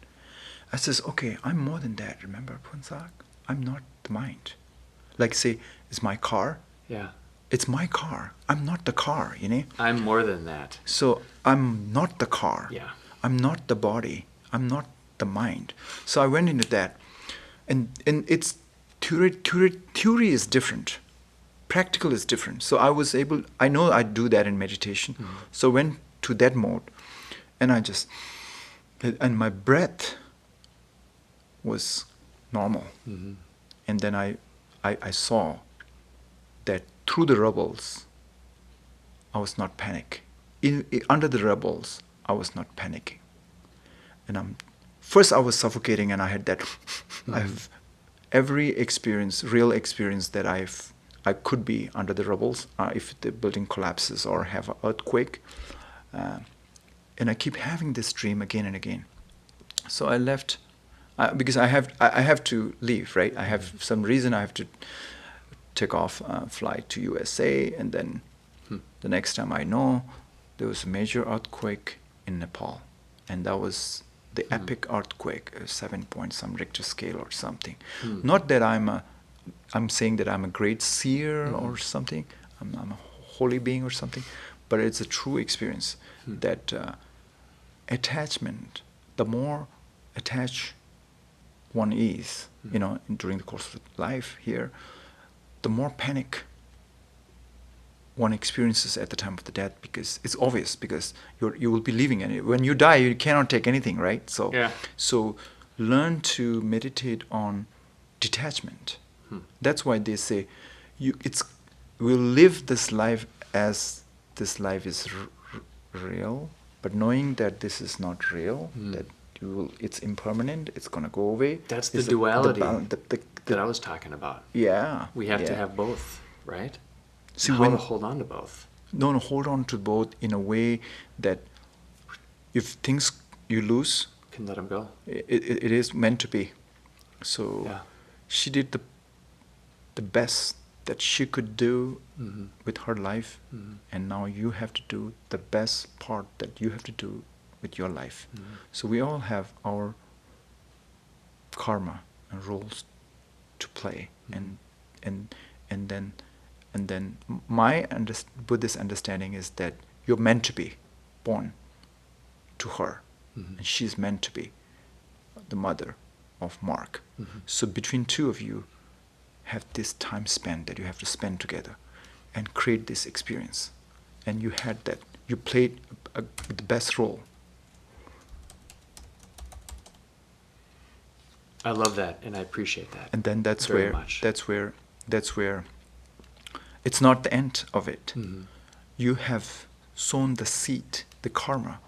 I says, okay, I'm more than that, remember, Phuntsok? I'm not the mind. Like, say, it's my car. Yeah. It's my car. I'm not the car, I'm more than that. So I'm not the car. Yeah. I'm not the body. I'm not the mind. So I went into that. And it's theory is different. Practical is different. So I know I do that in meditation. So I went to that mode. And and my breath was normal. And then I saw that through the rubbles, I was not panicking. Under the rubbles, I was not panicking. And first I was suffocating, and I had that. I've every experience, real experience that I could be under the rubbles if the building collapses or have an earthquake. And I keep having this dream again and again. So I left because I have to leave, right? I have some reason I have to take off flight to USA, and then the next time I know, there was a major earthquake in Nepal, and that was the epic earthquake, 7 point some Richter scale or something. Not that I'm saying that I'm a great seer or something. I'm a holy being or something, but it's a true experience that attachment. The more attached one is, during the course of life here, the more panic one experiences at the time of the death, because it's obvious, because you will be leaving, and when you die you cannot take anything, right? So learn to meditate on detachment. That's why they say we'll live this life as this life is real, but knowing that this is not real, that it's impermanent, it's going to go away. That's the duality that I was talking about. Yeah. We have to have both, right? See, how to hold on to both. No, hold on to both in a way that if things you lose, can let them go. It is meant to be. So she did the best that she could do with her life, and now you have to do the best part that you have to do with your life. So we all have our karma and roles to play, and then my Buddhist understanding is that you're meant to be born to her, and she's meant to be the mother of Mark. So between two of you have this time span that you have to spend together and create this experience, and you had that. You played the best role. I love that, and I appreciate that. And then that's very where much. that's where it's not the end of it. You have sown the seed, the karma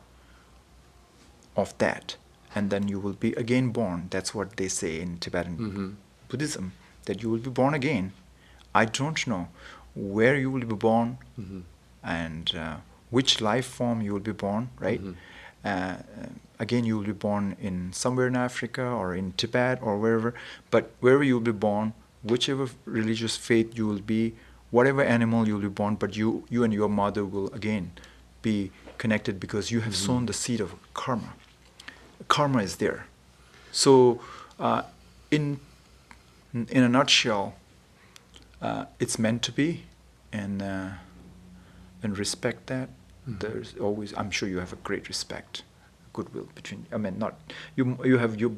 of that, and then you will be again born. That's what they say in Tibetan Buddhism, that you will be born again. I don't know where you will be born and which life form you will be born, right? Again, you will be born in somewhere in Africa or in Tibet or wherever, but wherever you will be born, whichever religious faith you will be, whatever animal you will be born, but you and your mother will again be connected, because you have sown the seed of karma. Karma is there. So in a nutshell, it's meant to be, and respect that. There's always, I'm sure you have a great respect, goodwill between. I mean, not you have your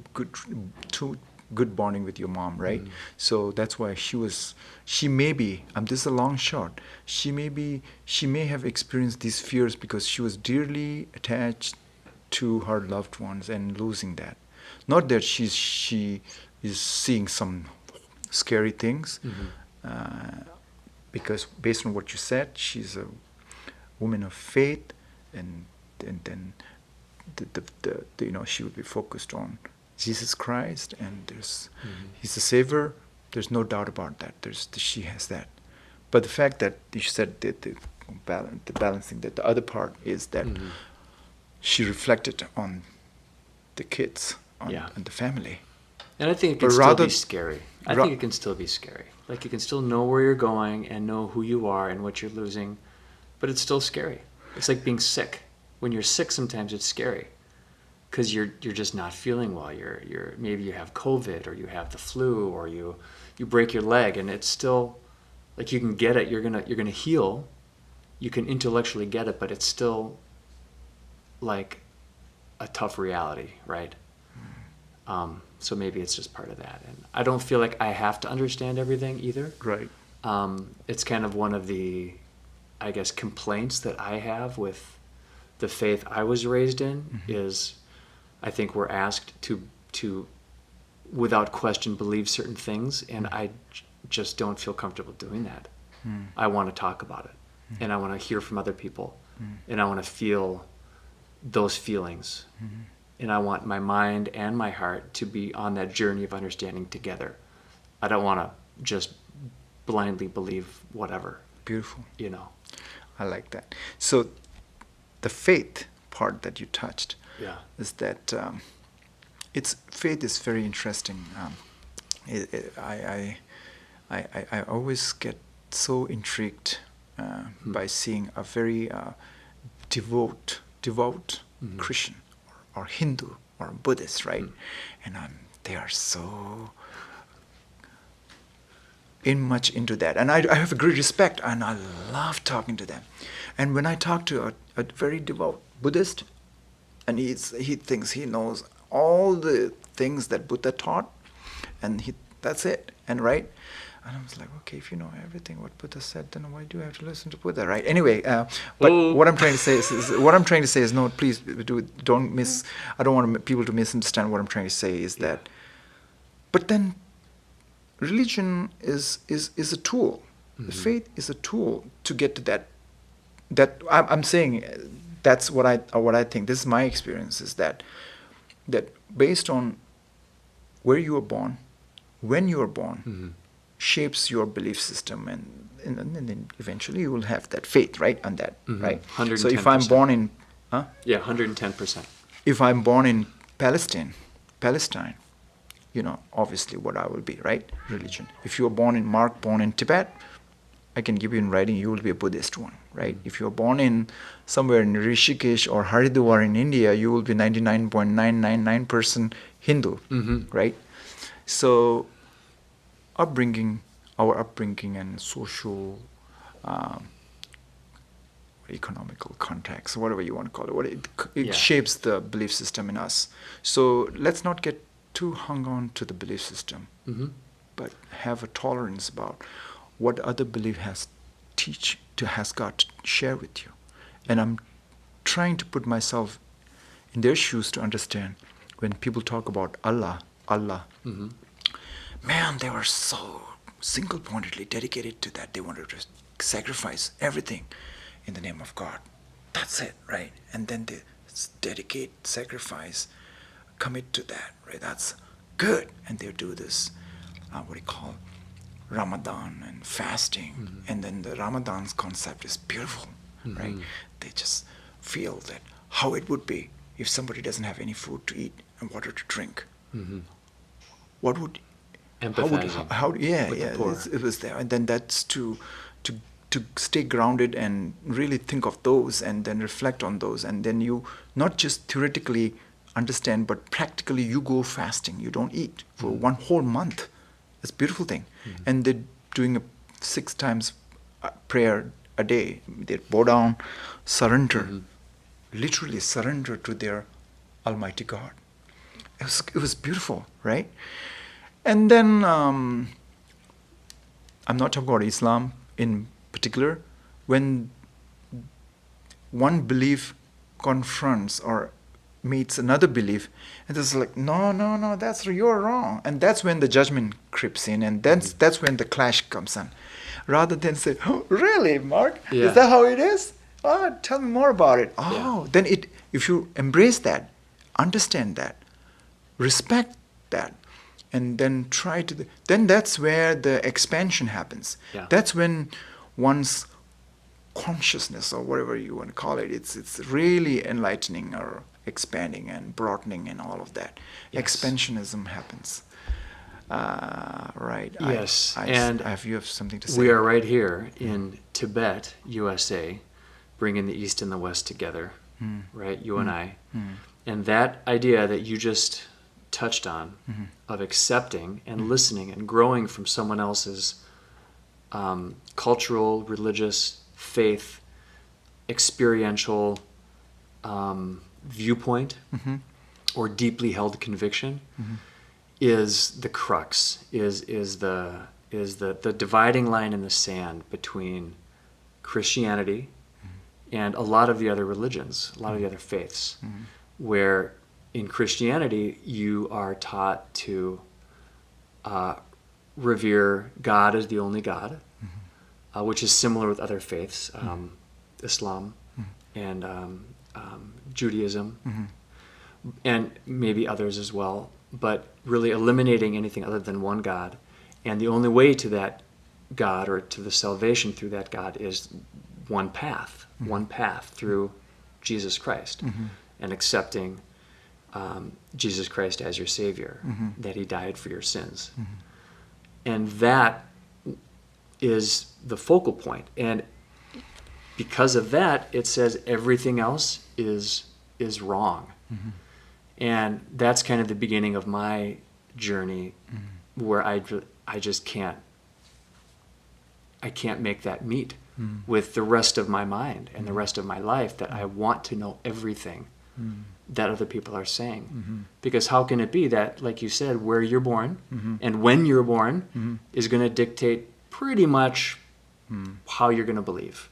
good bonding with your mom, right? So that's why she may be. This is a long shot. She may have experienced these fears because she was dearly attached to her loved ones and losing that. Not that she is seeing some scary things, because based on what you said, she's a woman of faith, and then she would be focused on Jesus Christ, and He's the Savior. There's no doubt about that. She has that. But the fact that you said that the balancing, that the other part is that she reflected on the kids, on the family. And I think it can still be scary. I think it can still be scary. Like, you can still know where you're going and know who you are and what you're losing, but it's still scary. It's like being sick. When you're sick, sometimes it's scary because you're just not feeling well. You're maybe you have COVID, or you have the flu, or you break your leg, and it's still like, you can get it. You're gonna heal. You can intellectually get it, but it's still like a tough reality, right? So maybe it's just part of that. And I don't feel like I have to understand everything either. Right. It's kind of one of the, I guess, complaints that I have with the faith I was raised in is, I think we're asked to without question believe certain things, and I just don't feel comfortable doing that. I want to talk about it, and I want to hear from other people, and I want to feel those feelings. And I want my mind and my heart to be on that journey of understanding together. I don't want to just blindly believe whatever. Beautiful. I like that. So the faith part that you touched is that faith is very interesting. I always get so intrigued by seeing a very devout Christian or Hindu or Buddhist, right? And they are so much into that, and I have a great respect, and I love talking to them. And when I talk to a very devout Buddhist, and he thinks he knows all the things that Buddha taught, and that's it, and right. And I was like, okay, if you know everything what Buddha said, then why do you have to listen to Buddha, right? Anyway, but what I'm trying to say is no, please don't miss. I don't want people to misunderstand what I'm trying to say is that. But then, religion is a tool. The faith is a tool to get to that. That I'm saying, that's what I think. This is my experience. Is that based on where you were born, when you were born, shapes your belief system, and then eventually you will have that faith, right? On that, right? 110%. So if I'm born in, 110%. If I'm born in Palestine, obviously what I will be, right? Religion. If you are born in Tibet, I can give you in writing, you will be a Buddhist one, right? If you are born in somewhere in Rishikesh or Haridwar in India, you will be 99.999% Hindu, right? So our upbringing and social, economical context, whatever you want to call it, it shapes the belief system in us. So let's not get too hung on to the belief system, but have a tolerance about what other belief has got to share with you. And I'm trying to put myself in their shoes to understand when people talk about Allah, man, they were so single-pointedly dedicated to that. They wanted to sacrifice everything in the name of God. That's it, right? And then they dedicate, sacrifice, commit to that, right? That's good. And they do this, Ramadan and fasting. And then the Ramadan's concept is beautiful, right? They just feel that how it would be if somebody doesn't have any food to eat and water to drink. What would empathizing the poor. It was there. And then that's to stay grounded and really think of those and then reflect on those, and then you not just theoretically understand, but practically you go fasting. You don't eat for one whole month. It's a beautiful thing. And they're doing 6 times prayer a day. They bow down, surrender, literally surrender to their Almighty God. It was beautiful, right? And then I'm not talking about Islam in particular. When one belief confronts or meets another belief, and it's like, no, you're wrong. And that's when the judgment creeps in, and that's when the clash comes in. Rather than say, oh, really, Mark? Yeah. Is that how it is? Oh, tell me more about it. Oh, then if you embrace that, understand that, respect that, and then then that's where the expansion happens. Yeah. That's when one's consciousness, or whatever you want to call it, it's really enlightening or expanding and broadening and all of that. Yes. Expansionism happens. Right. Yes. You have something to say? We are right here in Tibet, USA, bringing the East and the West together, right? You and I. And that idea that you just touched on of accepting and listening and growing from someone else's cultural, religious, faith, experiential viewpoint or deeply held conviction is the crux, is the dividing line in the sand between Christianity and a lot of the other religions, a lot of the other faiths, where in Christianity you are taught to revere God as the only God, which is similar with other faiths, Islam and Judaism, and maybe others as well, but really eliminating anything other than one God. And the only way to that God, or to the salvation through that God, is one path through Jesus Christ, and accepting Jesus Christ as your Savior, that He died for your sins. And that is the focal point. And because of that, it says everything else is wrong. And that's kind of the beginning of my journey, where I just can't make that meet with the rest of my mind and the rest of my life, that I want to know everything that other people are saying. Because how can it be that, like you said, where you're born and when you're born is going to dictate pretty much how you're going to believe?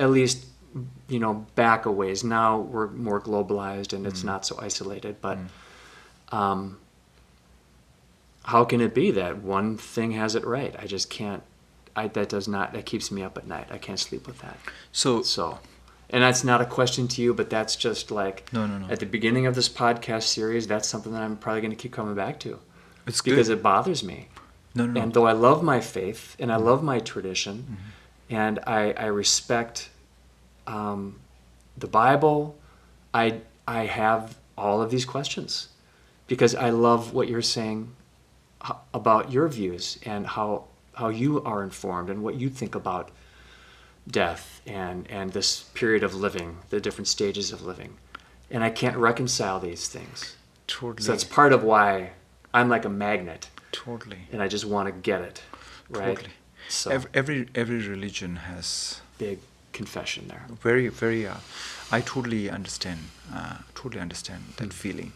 At least, back a ways. Now we're more globalized and it's not so isolated. But how can it be that one thing has it right? I just can't. That keeps me up at night. I can't sleep with that. So, and that's not a question to you, but that's just like, No. At the beginning of this podcast series, that's something that I'm probably going to keep coming back to. It's because good. it bothers me. No. And though I love my faith and I love my tradition, and I respect the Bible, I have all of these questions because I love what you're saying about your views and how you are informed and what you think about death and this period of living, the different stages of living. And I can't reconcile these things. Totally. So that's part of why I'm like a magnet. Totally. And I just want to get it, right? Totally. So Every religion has big confession there. very, very. I totally understand. That feeling.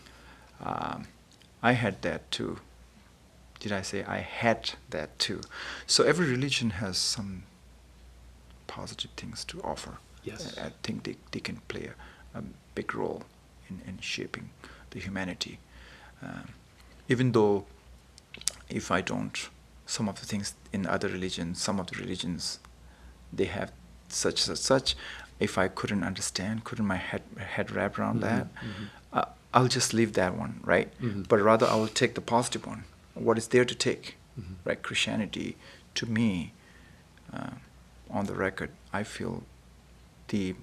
I had that too. Did I say I had that too? So every religion has some positive things to offer. Yes. I think they can play a big role in shaping the humanity. Even though, if I don't, some of the things in other religions, some of the religions, they have such. If I couldn't understand, couldn't my head wrap around that, I'll just leave that one, right? But rather I will take the positive one. What is there to take, right? Christianity, to me, on the record, I feel the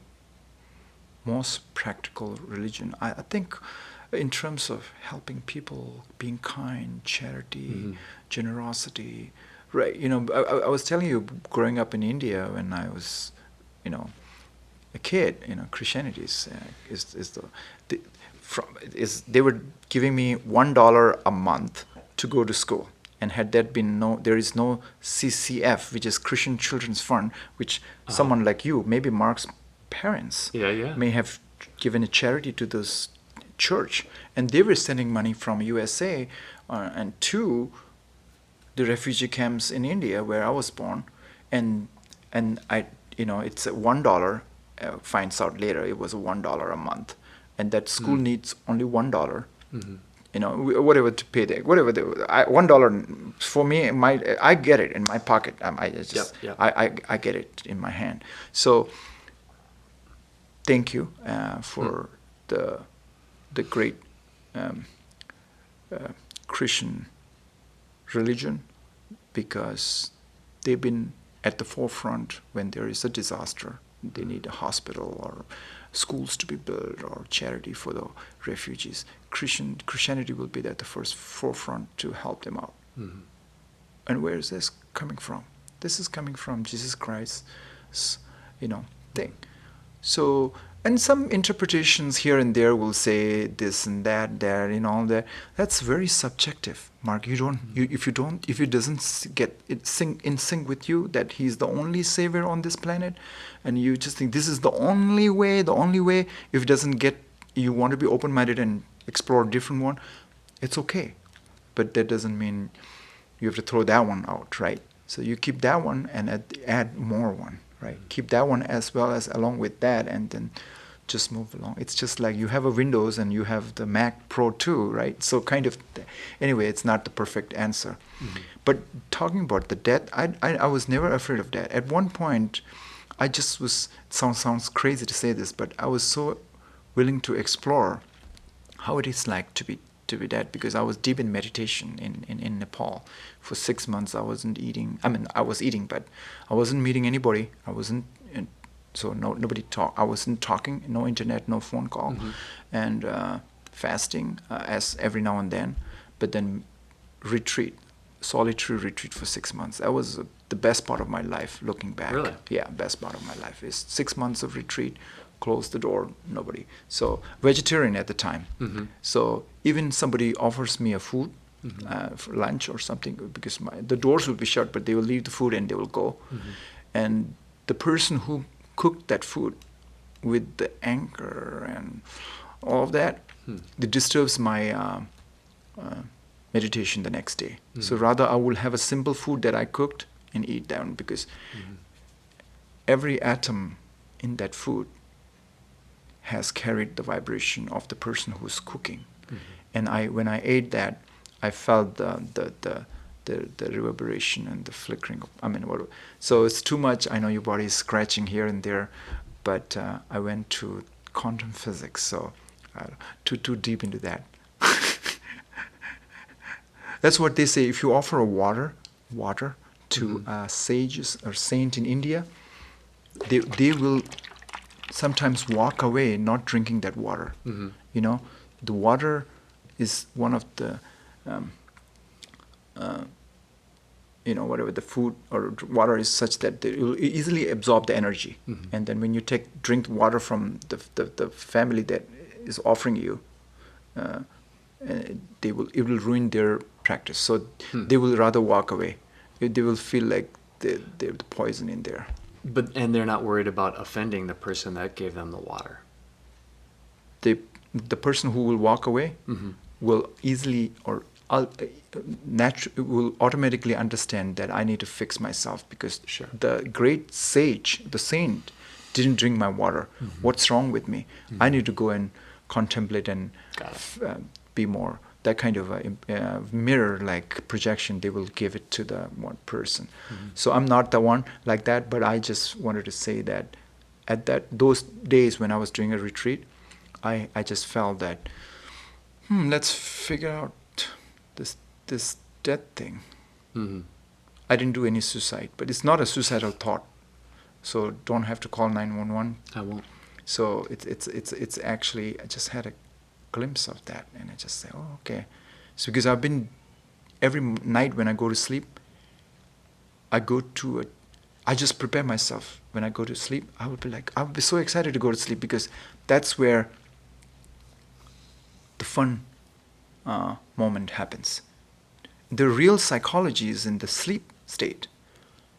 most practical religion. I think in terms of helping people, being kind, charity, generosity, right? I was telling you, growing up in India when I was, a kid, Christianity they were giving me $1 a month to go to school. And had that been there is no CCF, which is Christian Children's Fund, which someone like you, maybe Mark's parents, may have given a charity to this church, and they were sending money from USA and to the refugee camps in India where I was born, and I, it's $1. Finds out later it was $1 a month, and that school needs only $1. Whatever to pay there, whatever $1 for me, I get it in my pocket. I get it in my hand. So thank you for the great Christian religion, because they've been at the forefront when there is a disaster. They need a hospital or schools to be built or charity for the refugees. Christianity will be at the forefront to help them out. And where is this coming from? This is coming from Jesus Christ's, thing. So, and some interpretations here and there will say this and that, all that. That's very subjective, Mark. If it doesn't get it in sync with you that He's the only Savior on this planet, and you just think this is the only way. If it doesn't get, you want to be open-minded and explore a different one, it's okay. But that doesn't mean you have to throw that one out, right? So you keep that one and add more one. Right, keep that one as well as along with that, and then just move along. It's just like you have a Windows and you have the Mac Pro 2, right? So kind of, anyway, it's not the perfect answer. But talking about the death, I was never afraid of death. At one point, I just was. Sounds crazy to say this, but I was so willing to explore how it is like to be dead, because I was deep in meditation in Nepal. For 6 months I wasn't eating. I was eating, but I wasn't meeting anybody. I wasn't, so nobody talk. I wasn't talking, no internet, no phone call, and fasting as every now and then, but then retreat. solitary retreat for 6 months. That was the best part of my life, looking back. Really? Yeah, best part of my life is 6 months of retreat, close the door, nobody. So vegetarian at the time. Mm-hmm. So even somebody offers me a food for lunch or something, because the doors will be shut, but they will leave the food and they will go. Mm-hmm. And the person who cooked that food with the anger and all of that, it disturbs my meditation the next day. So rather I will have a simple food that I cooked and eat down, because every atom in that food has carried the vibration of the person who's cooking. And when I ate that, I felt the reverberation and the flickering of, so it's too much. I know your body is scratching here and there, but I went to quantum physics, so too deep into that. That's what they say. If you offer a water to sages or saint in India, they will sometimes walk away not drinking that water. You know, the water is one of the whatever the food or water is such that it will easily absorb the energy. And then when you drink water from the family that is offering you, it will ruin their practice. So they will rather walk away. They will feel like there's the poison in there. And they're not worried about offending the person that gave them the water. The person who will walk away will easily or will automatically understand that I need to fix myself, because the great sage, the saint, didn't drink my water. What's wrong with me? I need to go and contemplate and be more. That kind of a mirror-like projection, they will give it to the one person. So I'm not the one like that, but I just wanted to say that at those days when I was doing a retreat, I just felt that, let's figure out this death thing. I didn't do any suicide, but it's not a suicidal thought, so don't have to call 911. I won't. So it's actually, I just had a glimpse of that, and I just say, oh, okay. So because I've been, every night when I go to sleep, I just prepare myself. When I go to sleep, I would be so excited to go to sleep, because that's where the fun moment happens. The real psychology is in the sleep state,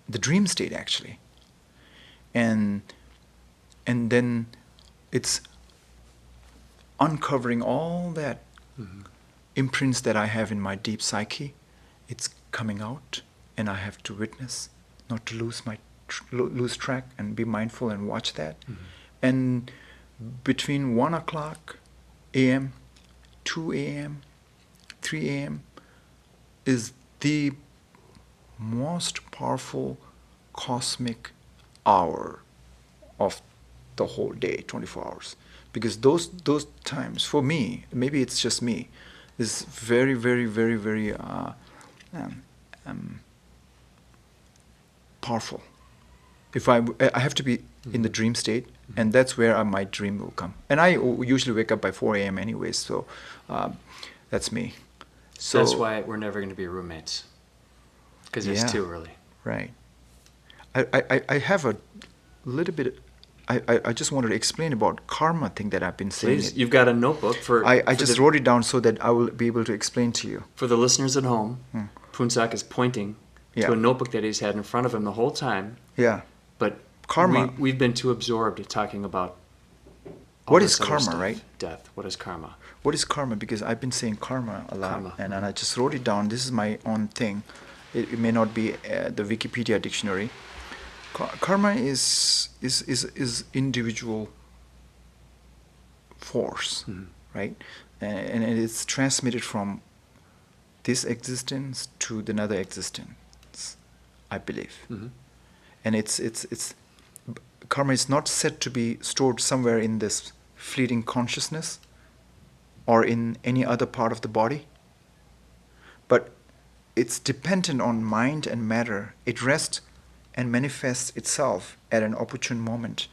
the dream state actually, and then it's uncovering all that imprints that I have in my deep psyche. It's coming out, and I have to witness, not to lose track, and be mindful and watch that. And between 1 o'clock a.m., 2 a.m., 3 a.m. is the most powerful cosmic hour of the whole day, 24 hours. Because those times, for me, maybe it's just me, is very, very, very, very powerful. If I have to be in the dream state, and that's where my dream will come. And I usually wake up by 4 a.m. anyways, so that's me. So that's why we're never going to be roommates, because it's too early. Right. I have a little bit. I just wanted to explain about karma thing that I've been saying. Please, you've got a notebook for. I just wrote it down so that I will be able to explain to you. For the listeners at home, Phuntsok is pointing to a notebook that he's had in front of him the whole time. Yeah. But karma. We've been too absorbed talking about. What is karma, right? Death. What is karma? What is karma? Because I've been saying karma a lot, and I just wrote it down. This is my own thing. It may not be the Wikipedia dictionary. Karma is individual force, right? And it's transmitted from this existence to another existence, I believe. And it's karma is not said to be stored somewhere in this fleeting consciousness or in any other part of the body, but it's dependent on mind and matter. It rests and manifests itself at an opportune moment.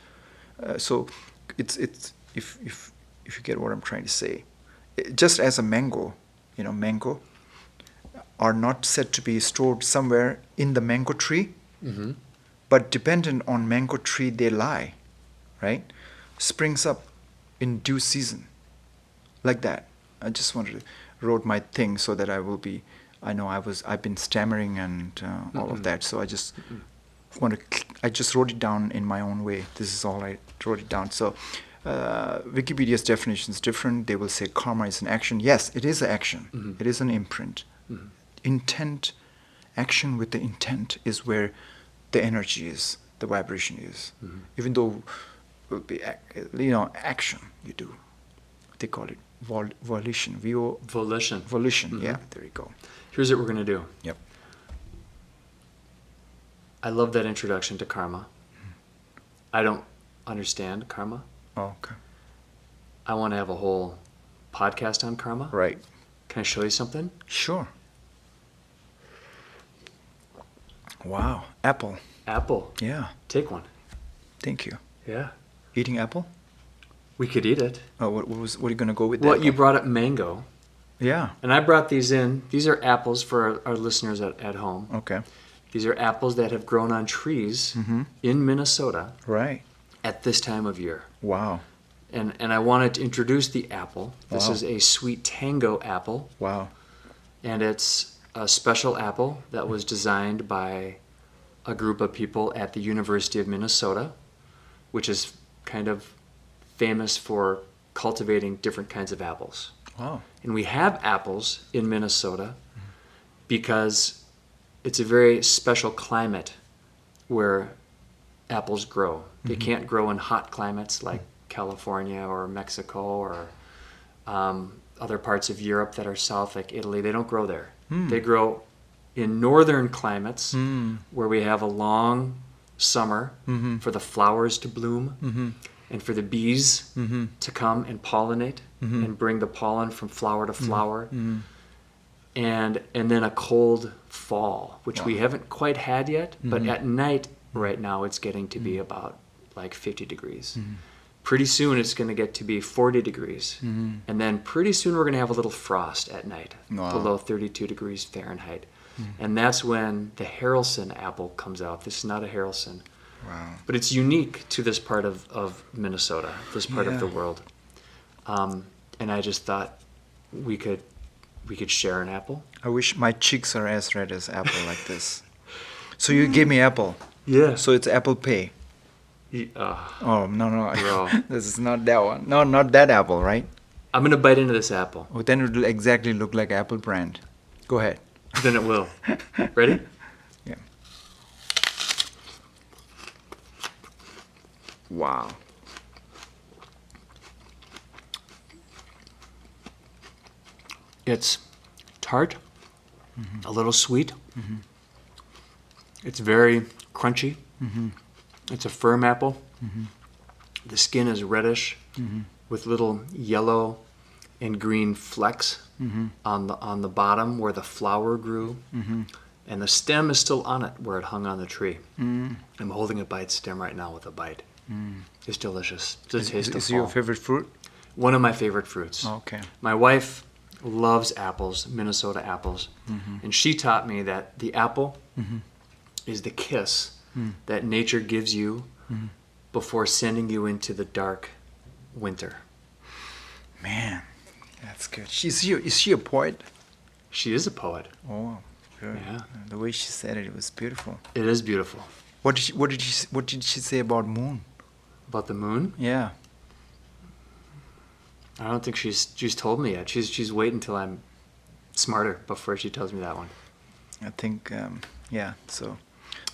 So it's if you get what I'm trying to say, just as a mango, mango. are not said to be stored somewhere in the mango tree, Mm-hmm. but dependent on mango tree they lie, right? Springs up in due season, like that. I just wanted to wrote my thing so that I've been stammering and all of that, so I just I just wrote it down in my own way. This is all I wrote it down. So Wikipedia's definition is different. They will say karma is an action. Yes, it is an action. Mm-hmm. It is an imprint. Mm-hmm. Intent, action with the intent is where the energy is, the vibration is. Mm-hmm. Even though it will be, action you do. They call it volition. Volition. Volition. Mm-hmm. Yeah, there you go. Here's what we're going to do. Yep. I love that introduction to karma. I don't understand karma. Oh, okay. I want to have a whole podcast on karma. Right. Can I show you something? Sure. Wow. Apple. Apple. Yeah. Take one. Thank you. Yeah. Eating apple? We could eat it. Oh, what are you going to go with? Well, apple? you brought up mango. Yeah. And I brought these in. These are apples for our listeners at home. Okay. These are apples that have grown on trees Mm-hmm. in Minnesota Right. at this time of year. Wow. And I wanted to introduce the apple. This Wow. is a sweet tango apple. Wow. And it's a special apple that was designed by a group of people at the University of Minnesota, which is kind of famous for cultivating different kinds of apples. Wow. And we have apples in Minnesota because it's a very special climate where apples grow. They can't grow in hot climates like California or Mexico or other parts of Europe that are south, like Italy. They don't grow there. They grow in northern climates where we have a long summer for the flowers to bloom and for the bees to come and pollinate and bring the pollen from flower to flower. And then a cold fall, which we haven't quite had yet, but at night right now it's getting to be about like 50 degrees. Pretty soon it's going to get to be 40 degrees. And then pretty soon we're going to have a little frost at night, Wow. below 32 degrees Fahrenheit. And that's when the Haralson apple comes out. This is not a Haralson. Wow. But it's unique to this part of Minnesota, this part of the Yeah. world. And I just thought we could share an apple. I wish my cheeks are as red as apple like this. So you gave me apple. Yeah. So it's Apple Pay. I'm Oh, no. Bro. This is not that one. No, not that apple, right? going to bite into this apple. Oh, then it will exactly look like Apple brand. Go ahead. Then it will. Ready? Yeah. Wow. It's tart, a little sweet. It's very crunchy. It's a firm apple. The skin is reddish with little yellow and green flecks on the bottom where the flower grew. And the stem is still on it where it hung on the tree. I'm holding it by its stem right now with a bite. It's delicious. It's a taste of Is fall. your favorite fruit? One of my favorite fruits. Okay. My wife loves apples, Minnesota apples, and she taught me that the apple is the kiss that nature gives you before sending you into the dark winter. Man, that's good. Is she a poet? She is a poet. Oh, good. Yeah. The way she said it was beautiful. It is beautiful. What did she say about moon? About the moon? Yeah. I don't think she's told me yet. She's waiting until I'm smarter before she tells me that one. I think yeah. So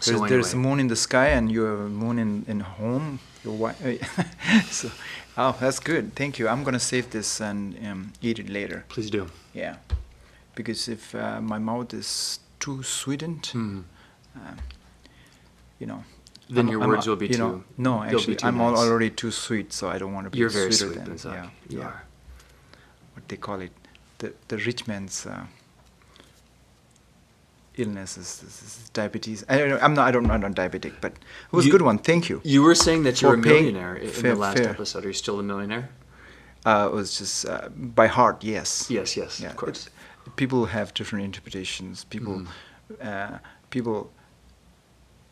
So there's a anyway. moon in the sky and you have a moon in home. Your wife. So, oh, that's good. Thank you. I'm gonna save this and eat it later. Please do. Yeah, because if my mouth is too sweetened, Then your words will be too. No, they'll be actually, too I'm nice. already too sweet, so I don't want to be You're very sweeter sweet, than Phuntsok. yeah. You yeah. are. What they call it, the rich man's illness is diabetes. I'm not diabetic, but it was a good one. Thank you. You were saying that you For were a paying millionaire in fair- the last fair. episode. Are you still a millionaire? It was just by heart, yes. Yes, Yeah, of course. people have different interpretations. People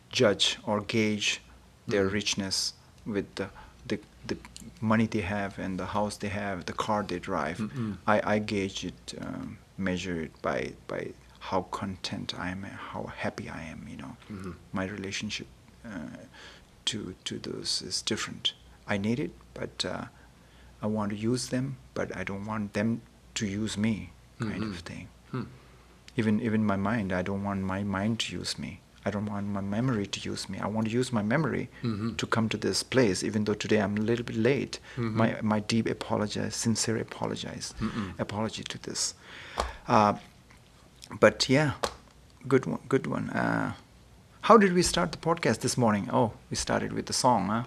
judge or gauge their richness with the money they have and the house they have, the car they drive. I gauge it, measure it by how content I am, how happy I am. My relationship to those is different. I need it, but I want to use them, but I don't want them to use me, kind of thing. Even my mind, I don't want my mind to use me. I don't want my memory to use me. I want to use my memory to come to this place, even though today I'm a little bit late. My deep sincere apology to this. But yeah, good one. How did we start the podcast this morning? Oh, we started with the song, huh?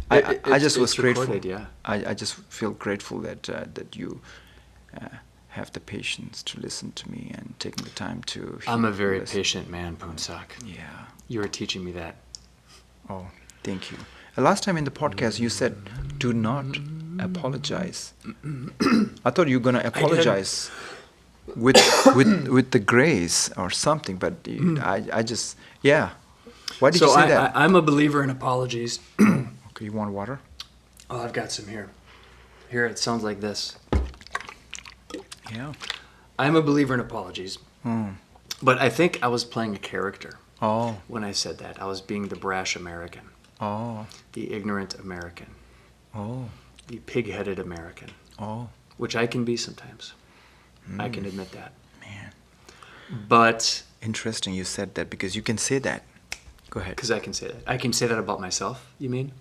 I just was grateful. Recorded, yeah. I just feel grateful that you have the patience to listen to me and taking the time to. I'm a very patient man, Phuntsok. Yeah. You are teaching me that. Oh, thank you. Last time in the podcast, you said, "Do not apologize." I thought you were gonna apologize with the grace or something, but I just Why did you say that? I'm a believer in apologies. Okay, you want water? Oh, I've got some here. Here, it sounds like this. Yeah. I'm a believer in apologies. But I think I was playing a character when I said that. I was being the brash American. The ignorant American. The pig-headed American. Which I can be sometimes. I can admit that. Man. But... Interesting you said that, because you can say that. Go ahead. Because I can say that. I can say that about myself, you mean?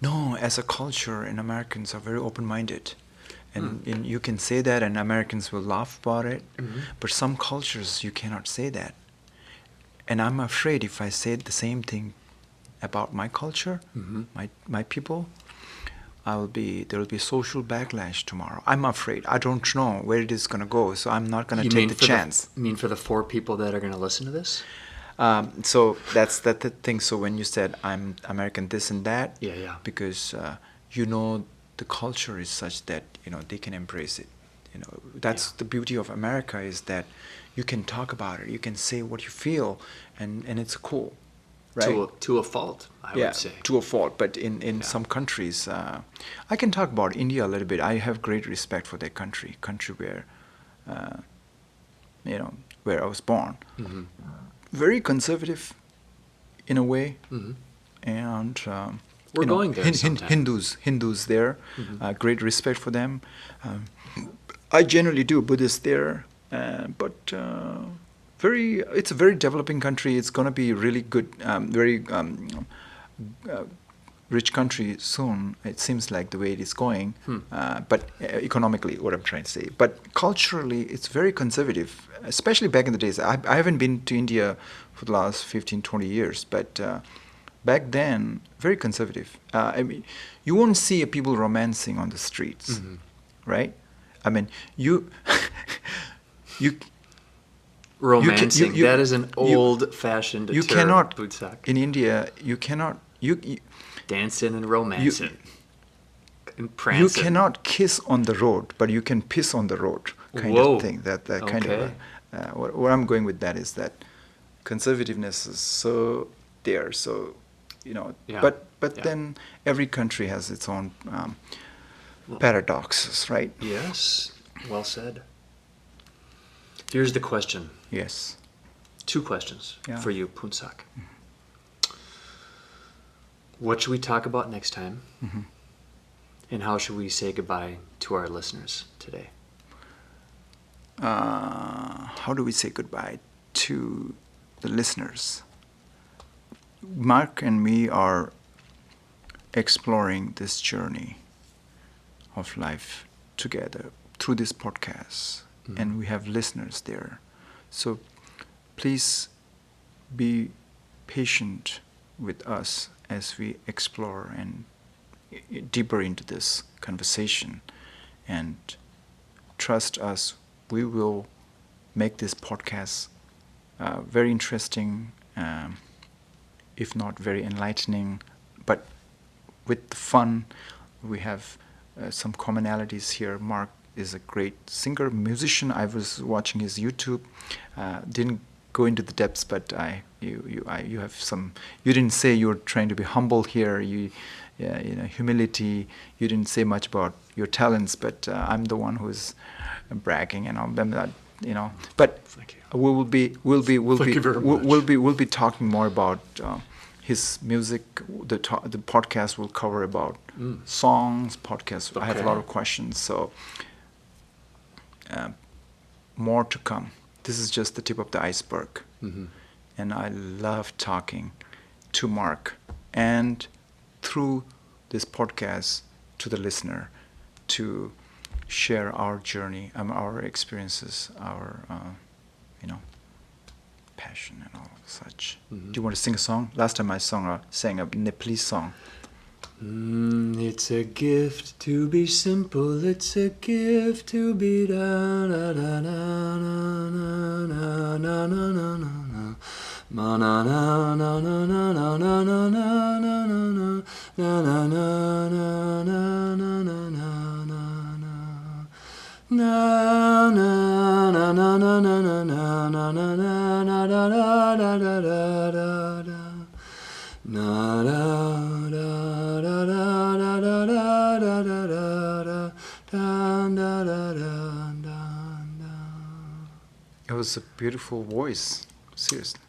No, as a culture, and Americans are very open-minded. And you can say that, and Americans will laugh about it. But some cultures, you cannot say that. And I'm afraid if I say the same thing about my culture, my people, there will be social backlash tomorrow. I'm afraid. I don't know where it is going to go, so I'm not going to take the chance. You mean for the 4 people that are going to listen to this? So that's the thing. So when you said I'm American this and that, because the culture is such that they can embrace it. That's the beauty of America, is that you can talk about it, you can say what you feel, and it's cool, right? To a fault, I would say. To a fault. But in some countries, I can talk about India a little bit. I have great respect for that country where where I was born. Very conservative in a way, and we're going there sometime. Hindus there, great respect for them. I generally do Buddhists there, but it's a very developing country. It's going to be really good, very rich country soon. It seems like the way it is going, but economically, what I'm trying to say. But culturally, it's very conservative, especially back in the days. I haven't been to India for the last 15, 20 years, but back then, very conservative. I mean, you won't see people romancing on the streets, right? I mean, you romancing. That is an old-fashioned term. Cannot Phuntsok. in India. You cannot dancing and romancing and prancing. You cannot kiss on the road, but you can piss on the road, kind of thing. That kind of. Where I'm going with that is that conservativeness is so there. So, but then every country has its own paradoxes, right? Yes, well said. Here's the question. Yes. 2 questions for you, Phuntsok. What should we talk about next time? And how should we say goodbye to our listeners today? How do we say goodbye to the listeners? Mark and me are exploring this journey of life together through this podcast, and we have listeners there. So please be patient with us as we explore and deeper into this conversation, and trust us, we will make this podcast very interesting, if not very enlightening, but with fun. We have some commonalities here. Mark is a great singer, musician. I was watching his YouTube. Didn't go into the depths, but you have some. You didn't say you were trying to be humble here. Humility. You didn't say much about your talents, but I'm the one who's bragging, and I'm not, But Thank you. we'll be Thank you very much. we'll be talking more about his music. The podcast will cover about songs. Podcast. I have a Okay. lot of questions, so more to come. This is just the tip of the iceberg, and I love talking to Mark, and through this podcast to the listener, to share our journey, our experiences, our passion and all such. Do you want to sing a song? Last time I sang a Nepalese song. It's a gift to be simple. It's a gift to be da da da da na na na na na na na. Ma na na na na na na na na na na na na na na na na na na. Na na na na na na na na na na na na da da da da da da da. Na da da da da da da da da da da da da da da. It was a beautiful voice, seriously.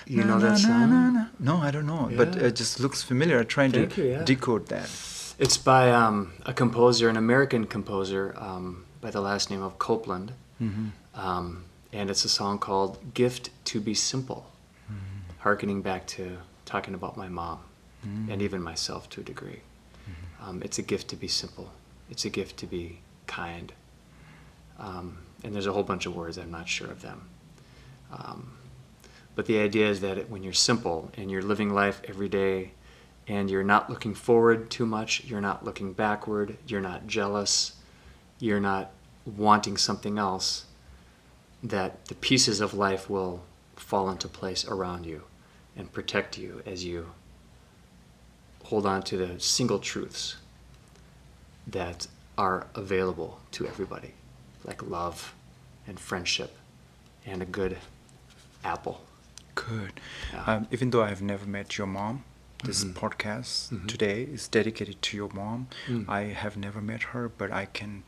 You know that song? No, I don't know, but Yeah. it just looks familiar. I'm trying Thank to you, yeah. decode that. It's by a composer, an American composer, by the last name of Copeland. And it's a song called Gift to be Simple, hearkening back to talking about my mom and even myself to a degree. It's a gift to be simple. It's a gift to be kind. And there's a whole bunch of words, I'm not sure of them. But the idea is that when you're simple and you're living life every day and you're not looking forward too much, you're not looking backward, you're not jealous, you're not wanting something else, that the pieces of life will fall into place around you and protect you as you hold on to the single truths that are available to everybody, like love and friendship and a good apple. Good. Yeah. Even though I've never met your mom, this podcast today is dedicated to your mom. I have never met her, but I can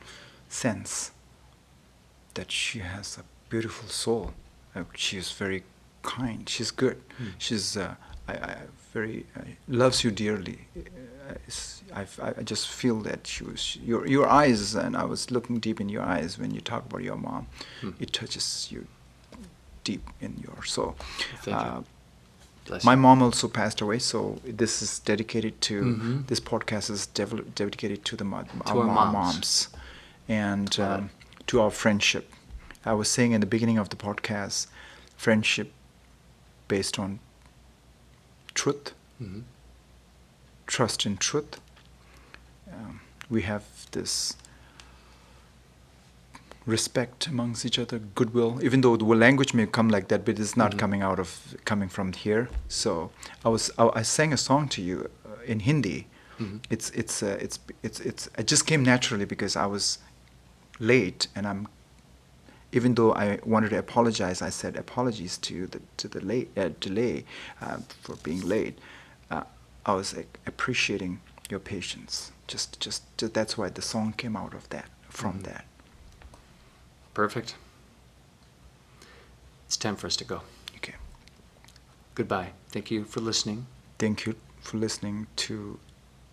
sense that she has a beautiful soul. She is very kind. She's good. She's very loves you dearly. I just feel that she was your eyes, and I was looking deep in your eyes when you talk about your mom. It touches you deep in your soul. Thank you. Bless My you. mom also passed away, so this is dedicated to this podcast is dedicated to our moms, and to our friendship. I was saying in the beginning of the podcast, friendship based on truth, trust in truth. We have this respect amongst each other, goodwill, even though the language may come like that, but it's not coming from here. So I sang a song to you in Hindi. It just came naturally because I was late, and even though I wanted to apologize, I said apologies to the delay for being late. I was appreciating your patience. Just that's why the song came out of that, from that. Perfect. It's time for us to go. Okay. Goodbye. Thank you for listening. Thank you for listening to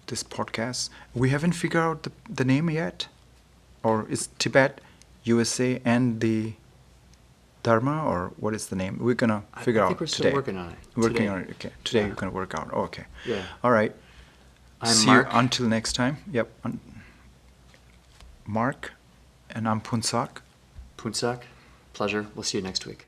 this podcast. We haven't figured out the name yet, or is Tibet, USA, and the Dharma, or what is the name? We're gonna figure I out think we're today. still working on it. Working today. on it. Okay. Today Yeah. you're gonna work out. Oh, okay. Yeah. All right. I'm See Mark. you until next time. Yep. Mark, and I'm Phuntsok. Phuntsok. Pleasure. We'll see you next week.